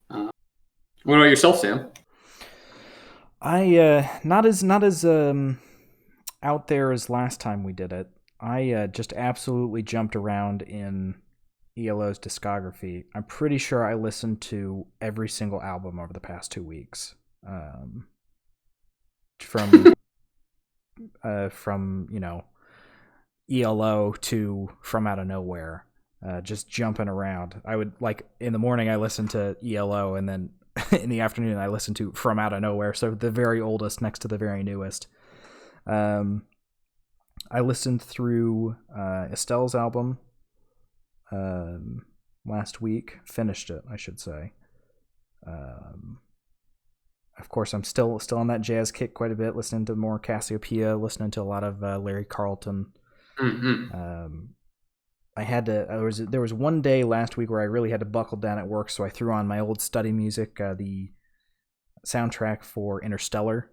What about yourself, Sam? I not as out there as last time we did it. I just absolutely jumped around in ELO's discography. I'm pretty sure I listened to every single album over the past 2 weeks. From ELO to From Out of Nowhere, just jumping around. I would, like, in the morning I listened to ELO, and then in the afternoon I listened to From Out of Nowhere, so the very oldest next to the very newest. I listened through Estelle's album last week. Finished it, I should say. Of course, I'm still on that jazz kick quite a bit, listening to more Cassiopeia, listening to a lot of Larry Carlton. Mm-hmm. There was one day last week where I really had to buckle down at work, so I threw on my old study music, the soundtrack for Interstellar.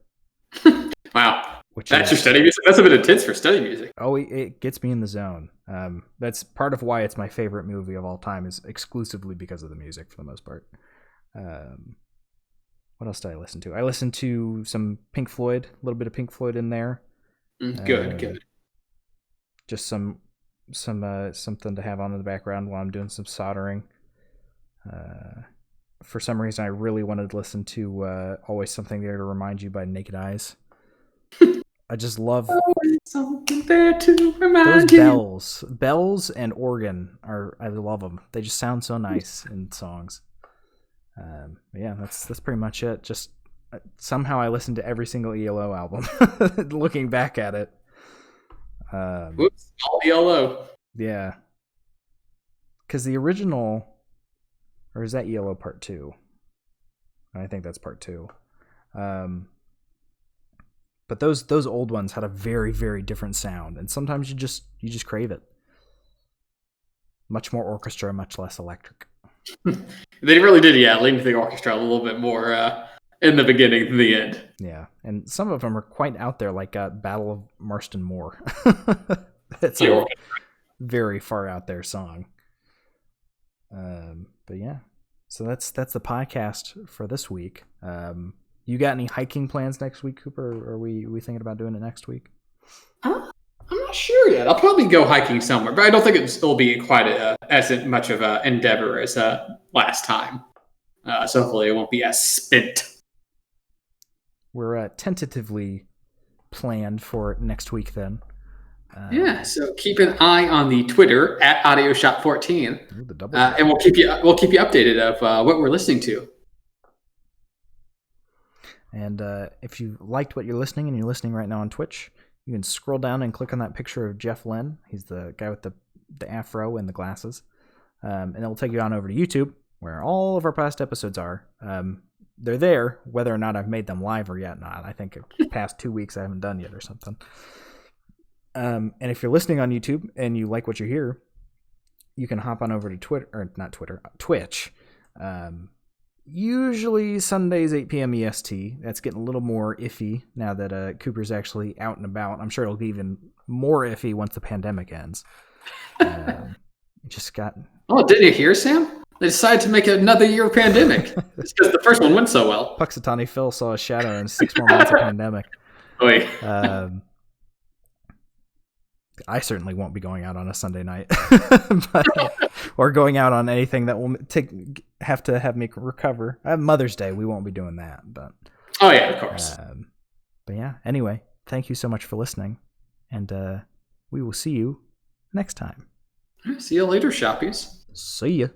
Wow. That's your study music? That's a bit intense for study music. Oh, it gets me in the zone. That's part of why it's my favorite movie of all time, is exclusively because of the music for the most part. What else did I listen to? I listened to some Pink Floyd, a little bit of Pink Floyd in there. Good. Just some something to have on in the background while I'm doing some soldering. For some reason, I really wanted to listen to Always Something There to Remind You by Naked Eyes. I just love something there to remind those bells and organ. I love them. They just sound so nice in songs. Yeah, that's pretty much it. Just somehow I listened to every single ELO album. Looking back at it. Whoops, all ELO. Yeah, because the original, or is that ELO Part 2? I think that's Part 2. But those old ones had a very, very different sound, and sometimes you just crave it. Much more orchestra, much less electric. They really did, lean to the orchestra a little bit more in the beginning than the end. Yeah, and some of them are quite out there, like Battle of Marston Moor. It's a very far out there song. But yeah, so that's the podcast for this week. You got any hiking plans next week, Cooper? Or are we thinking about doing it next week? I'm not sure yet. I'll probably go hiking somewhere, but I don't think it'll be quite as much of an endeavor as last time. So hopefully it won't be as spent. We're tentatively planned for next week then. So keep an eye on the Twitter at AudioShop14, and we'll keep you updated of what we're listening to. And if you liked what you're listening and you're listening right now on Twitch, you can scroll down and click on that picture of Jeff Lynn. He's the guy with the afro and the glasses. And it'll take you on over to YouTube, where all of our past episodes are. they're there. Whether or not I've made them live or yet not, I think the past 2 weeks I haven't done yet or something. And if you're listening on YouTube and you like what you hear, you can hop on over to Twitch. Usually Sundays 8 PM EST. That's getting a little more iffy now that Cooper's actually out and about. I'm sure it'll be even more iffy once the pandemic ends. Just got. Oh, didn't you hear, Sam? They decided to make another year of pandemic. It's because the first one went so well. Puxatawny Phil saw a shadow in 6 more months of pandemic. Oy. I certainly won't be going out on a Sunday night, or going out on anything that will have to have me recover. Mother's Day, we won't be doing that, but. Oh yeah, of course. But yeah. Anyway, thank you so much for listening, and we will see you next time. See you later, shoppies. See ya.